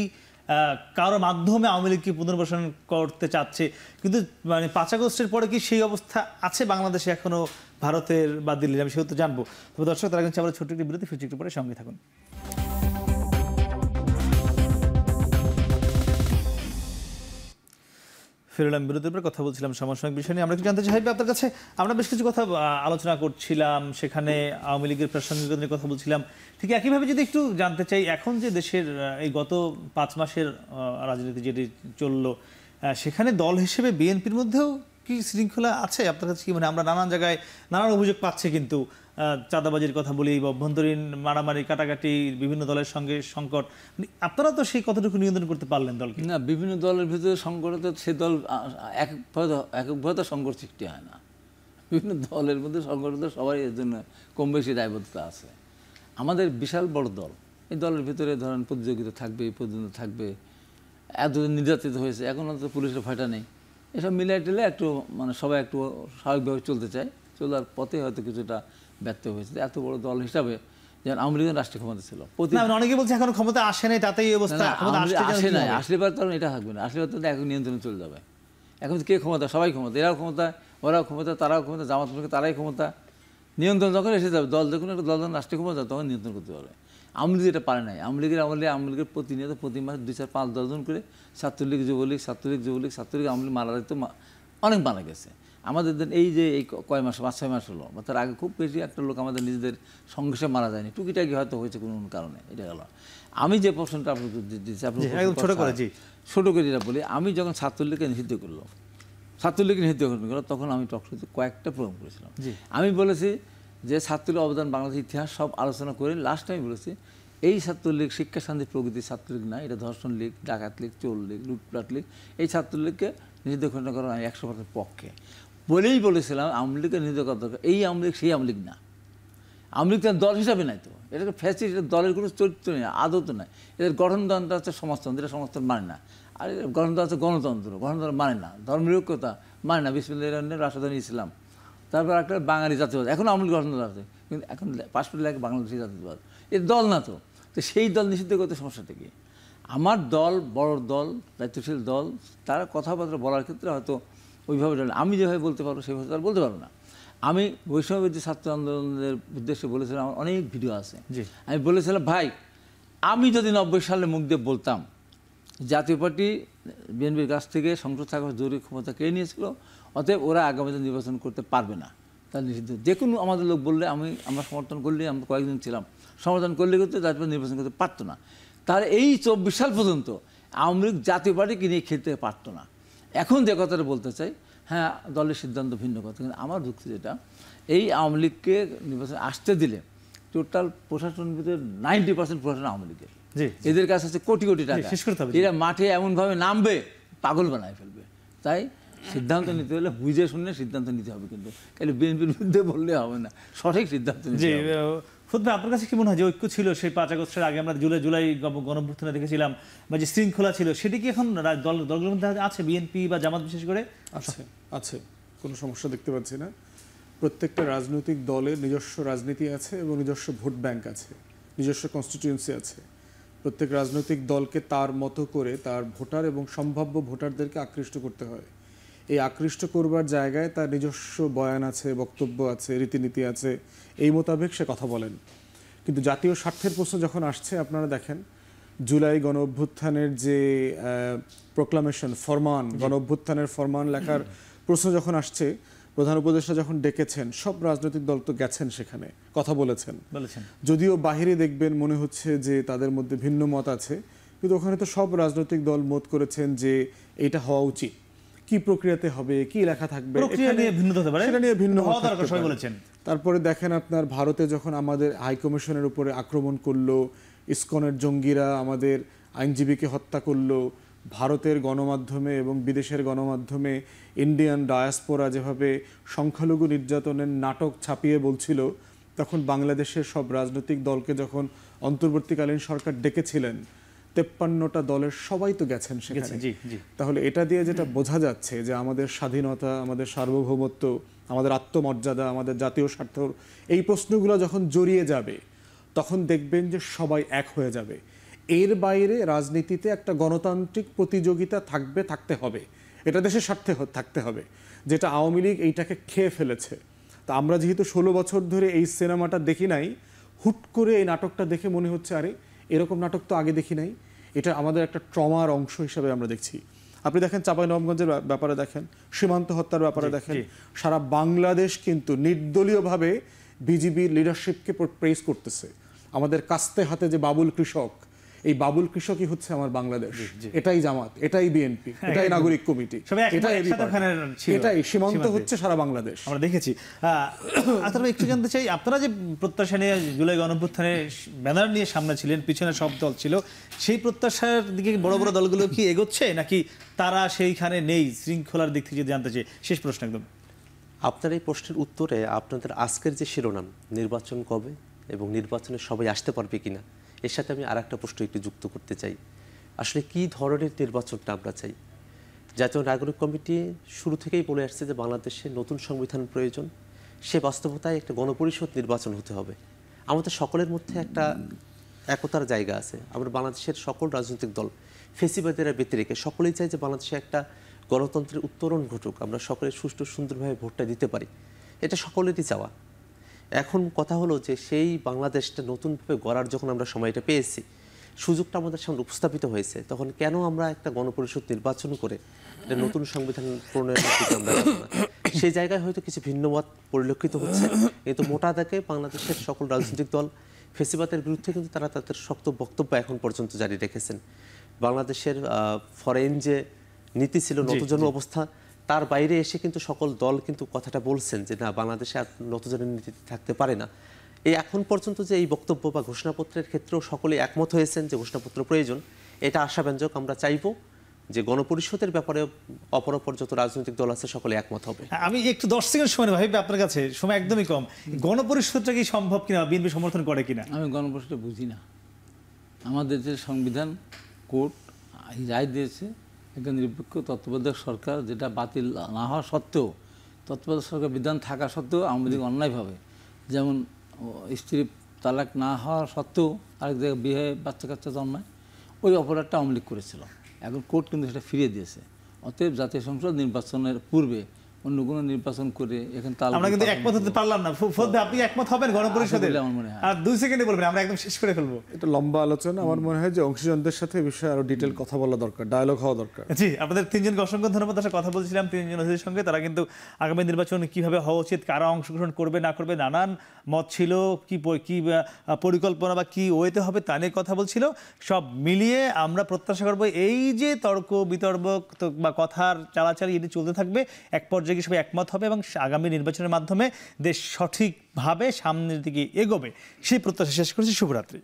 কারো মাধ্যমে আওয়ামী লীগকে পুনর্বাসন করতে চাচ্ছে, কিন্তু মানে 5 আগস্টের পরে কি সেই অবস্থা আছে বাংলাদেশে এখনো ভারতের বা দিল্লির? আমি সেহেতু জানবো। তবে দর্শক, তারা কিন্তু আবার ছোট্ট একটি বিরতি, ফিরছি একটু পরে, সঙ্গে থাকুন। ফিরলাম বিরতির পর, কথা বলছিলাম সমসাময়িক বিষয় নিয়ে। আমরা কি জানতে চাই আপনার কাছে, আমরা বেশ কিছু কথা আলোচনা করছিলাম, সেখানে আওয়ামী লীগের প্রাসঙ্গিকতা নিয়ে কথা বলছিলাম। ঠিক একইভাবে যদি একটু জানতে চাই, এখন যে দেশের এই গত 5 মাসের রাজনীতি যেটি চললো, সেখানে দল হিসেবে বিএনপির মধ্যেও কি শৃঙ্খলা আছে আপনার কাছে? কি মানে আমরা নানান জায়গায় নানান অভিযোগ পাচ্ছি, কিন্তু চাঁদাবাজির কথা বলি, অভ্যন্তরীণ মারামারি কাটাকাটি, বিভিন্ন দলের সঙ্গে সংকট, আপনারা তো সেই কতটুকু নিয়ন্ত্রণ করতে পারলেন দলকে? না, বিভিন্ন দলের ভিতরে সংকটে সে দল এককভাবে তো সংকট সৃষ্টি হয় না। বিভিন্ন দলের মধ্যে সংকটে সবাই এর জন্য কম বেশি দায়বদ্ধতা আছে। আমাদের বিশাল বড় দল, এই দলের ভিতরে ধরেন প্রতিযোগিতা থাকবে, প্রতিদ্বন্দ্বিতা থাকবে, এতদিন নির্যাতিত হয়েছে, এখনও তো পুলিশের ভয়টা নেই। এসব মিলাই টিলে একটু মানে সবাই একটু স্বাভাবিকভাবে চলতে চায়, চলার পথে হয়তো কিছুটা ব্যর্থ হয়েছে। এত বড় দল হিসাবে যেমন আওয়ামী লীগের রাষ্ট্রীয় ক্ষমতা ছিল, অনেকে বলছে এখন ক্ষমতা আসে নাই, তাতেই অবস্থা। আসে নাই, আসলে পর তখন এটা থাকবে না, আসলে তো এক নিয়ন্ত্রণে চলে যাবে। এখন কে ক্ষমতা? সবাই ক্ষমতা, এরাও ক্ষমতা, ওরাও ক্ষমতা, তারাও ক্ষমতা, জামাত তারাই ক্ষমতা। নিয়ন্ত্রণ যখন এসে যাবে, দল যখন একটা দল যখন রাষ্ট্রীয় ক্ষমতা তখন নিয়ন্ত্রণ করতে পারবে। আওয়ামী লীগ এটা পারে নাই। আওয়ামী লীগের প্রতিনিয়ত প্রতি মাসে 2, 4, 5, 10 জন করে ছাত্রলীগ, যুবলীগ, ছাত্রলীগ আওয়ামী লীগ মারা যেত, অনেক মারা গেছে। আমাদের এই যে এই কয় মাস, 5-6 মাস হলো, বা তার আগে খুব বেশি একটা লোক আমাদের নিজেদের সংঘর্ষে মারা যায়নি, টুকিটাকি হয়তো হয়েছে কোনো কারণে। এটা গেল। আমি যে প্রশ্নটা আপনাকে দিচ্ছি, ছোট করে যেটা বলি, আমি যখন ছাত্রলীগকে নিষিদ্ধ করলো, তখন আমি টকশোতে কয়েকটা প্রোগ্রাম করেছিলাম। আমি বলেছি যে ছাত্রলীগ অবদান বাংলাদেশের ইতিহাস সব আলোচনা করে লাস্ট টাইম বলেছি, এই ছাত্রলীগ শিক্ষা শান্তি প্রগতি ছাত্রলীগ না, এটা ধর্ষণ লীগ, ডাকাত লীগ, চোর লীগ, লুটপাট লীগ। এই ছাত্রলীগকে নিষিদ্ধ ঘোষণা করার আমি 100% পক্ষে বলেই বলেছিলাম। আওয়ামী লীগকে নিষিদ্ধ করা দরকার। এই আওয়ামী লীগ সেই আওয়ামী লীগ না, আওয়ামী লীগ তার দল হিসাবে নাই তো, এটাকে ফ্যাসিস্ট, দলের কোনো চরিত্র নেই, আদত নাই। এদের গঠনতন্ত্র আছে সমাজতন্ত্র, এটা সমাজতন্ত্র মানে না। আর গণতন্ত্র আছে গণতন্ত্র মানে না। ধর্মনিরপেক্ষতা মানে না, বিসমিল্লাহির রাষ্ট্রধানী ইসলাম। তারপর একটা বাঙালি জাতীয়বাদ, এখন আওয়ামী লীগ গঠনতন্ত্র আছে, কিন্তু এখন পাসপোর্ট লাগে বাংলাদেশি জাতীয়বাদ। এর দল না তো, তো সেই দল নিষিদ্ধ করতে সমস্যাটা কি? আমার দল বড় দল, দায়িত্বশীল দল, তারা কথাবার্তা বলার ক্ষেত্রে হয়তো ওইভাবে আমি যেভাবে বলতে পারবো সেভাবে তারা বলতে পারবো না। আমি বৈষম্যবিরোধী ছাত্র আন্দোলনের উদ্দেশ্যে বলেছিলাম, আমার অনেক ভিডিও আছে। আমি বলেছিলাম, ভাই আমি যদি 90 সালে মুখ দিয়ে বলতাম জাতীয় পার্টি বিএনপির কাছ থেকে সংসদ থাকার জরুরি ক্ষমতা কেড়ে নিয়েছিল, অতএব ওরা আগামীতে নির্বাচন করতে পারবে না, তার নিষিদ্ধ। যে কোনো আমাদের লোক বললে আমরা সমর্থন করলে, আমরা কয়েকদিন ছিলাম, সমর্থন করলে করতে তারপর নির্বাচন করতে পারতো না। তাহলে এই 24 সাল পর্যন্ত আওয়ামী লীগ জাতীয় পার্টিকে নিয়ে খেলতে পারতো না। এখন যে কথাটা বলতে চাই, হ্যাঁ দলের সিদ্ধান্ত ভিন্ন কথা, কিন্তু আমার যুক্তি যেটা, এই আওয়ামী লীগকে নির্বাচন আসতে দিলে টোটাল প্রশাসনের ভিতরে 90% প্রশাসন আওয়ামী লীগের। এদের কাছে আছে কোটি কোটি টাকা, এরা মাঠে এমনভাবে নামবে পাগল বানায় ফেলবে। তাই সিদ্ধান্ত নিতে হলে বুঝে শুনে সিদ্ধান্ত নিতে হবে, কিন্তু খালি বিএনপির বিরুদ্ধে বললে হবে না, সঠিক সিদ্ধান্ত নিতে জি হবে। ফুদ ভাই, আপনার কাছে কি মনে হয় যে ঐক্য ছিল সেই 5 আগস্টের আগে, আমরা জুলাই গণঅভ্যুত্থানে দেখেছিলাম, বা যে শৃঙ্খলা ছিল সেটি কি এখন দলগুলোর মধ্যে আছে, বিএনপি বা জামাত বিশেষ করে? আছে, কোনো সমস্যা দেখতে পাচ্ছি না। প্রত্যেকটা রাজনৈতিক দলের নিজস্ব রাজনীতি আছে এবং নিজস্ব ভোট ব্যাংক আছে, নিজস্ব কনস্টিটিউয়েন্সি আছে। প্রত্যেক রাজনৈতিক দলকে তার মতো করে তার ভোটার এবং সম্ভাব্য ভোটারদেরকে আকৃষ্ট করতে হয়। এই আকৃষ্ট করবার জায়গায় তার নিজস্ব বয়ান আছে, বক্তব্য আছে, রীতিনীতি আছে, এই মোতাবেক সে কথা বলেন। কিন্তু জাতীয় স্বার্থের প্রশ্ন যখন আসছে, আপনারা দেখেন জুলাই গণ অভ্যুত্থানের যে প্রোক্লামেশন ফরমান, গণ অভ্যুত্থানের ফরমান লেখার প্রশ্ন যখন আসছে, প্রধান উপদেষ্টা যখন ডেকেছেন, সব রাজনৈতিক দল তো গেছেন, সেখানে কথা বলেছেন। যদিও বাহিরে দেখবেন মনে হচ্ছে যে তাদের মধ্যে ভিন্ন মত আছে, কিন্তু ওখানে তো সব রাজনৈতিক দল মত করেছেন যে এটা হওয়া উচিত। কি প্রক্রিয়াতে হবে, কি লেখা থাকবে, সেটা নিয়ে ভিন্ন মত বলেছেন। তারপরে দেখেন আপনার ভারতে যখন আমাদের হাই কমিশনের উপরে আক্রমণ করলো, ইসকনের জঙ্গিরা আমাদের আইনজীবীকে হত্যা করলো, ভারতের গণমাধ্যমে এবং বিদেশের গণমাধ্যমে ইন্ডিয়ান ডায়াসপোরা যেভাবে সংখ্যালঘু নির্যাতনের নাটক ছাপিয়ে বলছিল, তখন বাংলাদেশের সব রাজনৈতিক দলকে যখন অন্তর্বর্তীকালীন সরকার ডেকেছিলেন, 53টা দলের সবাই তো গেছেন সেখানে। তাহলে এটা দিয়ে যেটা বোঝা যাচ্ছে যে আমাদের স্বাধীনতা, আমাদের সার্বভৌমত্ব, আমাদের আত্মমর্যাদা, আমাদের জাতীয় স্বার্থ, এই প্রশ্নগুলো যখন জড়িয়ে যাবে, তখন দেখবেন যে সবাই এক হয়ে যাবে। এর বাইরে রাজনীতিতে একটা গণতান্ত্রিক প্রতিযোগিতা থাকতে হবে, এটা দেশের স্বার্থে থাকতে হবে, যেটা আওয়ামী লীগ এইটাকে খেয়ে ফেলেছে। তা আমরা যেহেতু 16 বছর ধরে এই সিনেমাটা দেখি নাই, হুট করে এই নাটকটা দেখে মনে হচ্ছে আরে এরকম নাটক তো আগে দেখি নাই, এটা আমাদের একটা ট্রমার অংশ হিসাবে আমরা দেখছি। আপনি দেখেন চাঁপাইনবাবগঞ্জের ব্যাপারে দেখেন, সীমান্ত হত্যার ব্যাপারে দেখেন, সারা বাংলাদেশ কিন্তু নির্দলীয়ভাবে বিজিবির লিডারশিপকে প্রেস করতেছে। আমাদের কাস্তে হাতে যে বাবুল কৃষক, এই বাবুল কৃষকই হচ্ছে আমার বাংলাদেশ, এটাই জামাত, এটাই বিএনপি, এটাই নাগরিক কমিটি, এটাই সীমান্ত হচ্ছে সারা বাংলাদেশ, আমরা দেখেছি। আপনারা একটু জানতে চাই, আপনারা যে প্রত্যাশা নিয়ে জুলাই গণঅভ্যুত্থানে ব্যানার নিয়ে সামনে ছিলেন, পিছনে সব দল ছিল, সেই প্রত্যাশার দিকে বড় বড় দলগুলো কি এগোচ্ছে, নাকি তারা সেইখানে নেই? শৃঙ্খলার দিক থেকে যদি জানতে চাই, শেষ প্রশ্ন একদম। আপনার এই প্রশ্নের উত্তরে আপনাদের আজকের যে শিরোনাম নির্বাচন কবে এবং নির্বাচনে সবাই আসতে পারবে কিনা, এর সাথে আমি আর একটা প্রশ্ন একটু যুক্ত করতে চাই। আসলে কি ধরনের নির্বাচনটা আমরা চাই? জাতীয় নাগরিক কমিটি শুরু থেকেই বলে আসছে যে বাংলাদেশে নতুন সংবিধান প্রয়োজন, সে বাস্তবতায় একটা গণপরিষদ নির্বাচন হতে হবে। আমাদের সকলের মধ্যে একটা একতার জায়গা আছে। আমরা বাংলাদেশের সকল রাজনৈতিক দল, ফেসিবাদীরা ব্যতি রেখে সকলেই চাই যে বাংলাদেশে একটা গণতন্ত্রের উত্তরণ ঘটুক, আমরা সকলে সুষ্ঠু সুন্দরভাবে ভোটটা দিতে পারি, এটা সকলেরই চাওয়া। এখন কথা হলো যে সেই বাংলাদেশটা নতুনভাবে গড়ার যখন আমরা সময়টা পেয়েছি, সুযোগটা আমাদের সামনে উপস্থাপিত হয়েছে, তখন কেন আমরা একটা গণপরিষদ নির্বাচন করে একটা নতুন সংবিধান প্রণয়নের দিকে আমরা যাব না? সেই জায়গায় হয়তো কিছু ভিন্নমত পরিলক্ষিত হচ্ছে, কিন্তু মোটা দাগে বাংলাদেশের সকল রাজনৈতিক দল ফেসিবাদের বিরুদ্ধে কিন্তু তারা তাদের শক্ত বক্তব্য এখন পর্যন্ত জারি রেখেছেন। বাংলাদেশের ফরেন যে নীতি ছিল নতজন অবস্থা, তার বাইরে এসে কিন্তু সকল দল কিন্তু কথাটা বলছেন যে না, বাংলাদেশে আর নতজনের নীতি থাকতে পারে না। এই এখন পর্যন্ত যে এই বক্তব্য বা ঘোষণাপত্রের ক্ষেত্রেও সকলে একমত হয়েছেন যে ঘোষণাপত্র প্রয়োজন, এটা আশাব্যঞ্জক। আমরা চাইব যে গণপরিষদের ব্যাপারে অপরাপর যত রাজনৈতিক দল আছে সকলে একমত হবে। আমি একটু 10 সেকেন্ড সময় ভাবি, আপনার কাছে সময় একদমই কম। গণপরিষদটা কি সম্ভব কিনা, বিএনপি সমর্থন করে কিনা? আমি গণপরিষদটা বুঝি না। আমাদের যে সংবিধান কোর্ট রায় দিয়েছে, একটা নিরপেক্ষ তত্ত্বাবধায়ক সরকার, যেটা বাতিল না হওয়া সত্ত্বেও, তত্ত্বাবধায়ক সরকার বিধান থাকা সত্ত্বেও আমাদের অন্যায়ভাবে, যেমন স্ত্রী তালাক না হওয়া সত্ত্বেও আরেক জায়গায় বিয়ে বাচ্চা কাচ্চা জন্মায়, ওই অপরাধটা আওয়ামী লীগ করেছিল। এখন কোর্ট কিন্তু সেটা ফিরিয়ে দিয়েছে। অতএব জাতীয় সংসদ নির্বাচনের পূর্বে অন্য কোনো নির্বাচন করে এখানে আমরা কিন্তু একমত হতে পারলাম না। আপনি একমত হবেন গণপরিষদের? আমার মনে হয়। আর 2 সেকেন্ডে বলবেন, আমরা একদম শেষ করে ফেলবো। এটা লম্বা আলোচনা, আমার মনে হয় যে অংশীজনদের সাথে বিষয়ে আরো ডিটেইল কথা বলা দরকার, ডায়ালগ হওয়া দরকার। জি, আপনাদের তিনজনকে অসংখ্য ধন্যবাদ। আসলে কথা বলছিলাম তিনজন অতিথির সঙ্গে, তারা কিন্তু আগামী নির্বাচন কিভাবে হওয়া উচিত, কারা অংশগ্রহণ করবে না করবে, নানান মত ছিল, কি পরিকল্পনা বা কি ওয়েতে হবে তা নিয়ে কথা বলছিল। সব মিলিয়ে আমরা প্রত্যাশা করবো এই যে তর্ক বিতর্ক বা কথার চালাচালি এটি চলতে থাকবে, এক পর্যায়ে সবাই একমত হবে এবং আগামী নির্বাচনের মাধ্যমে দেশ সঠিকভাবে সামনের দিকে এগোবে, সেই প্রত্যাশা শেষ করেছি। শুভরাত্রি।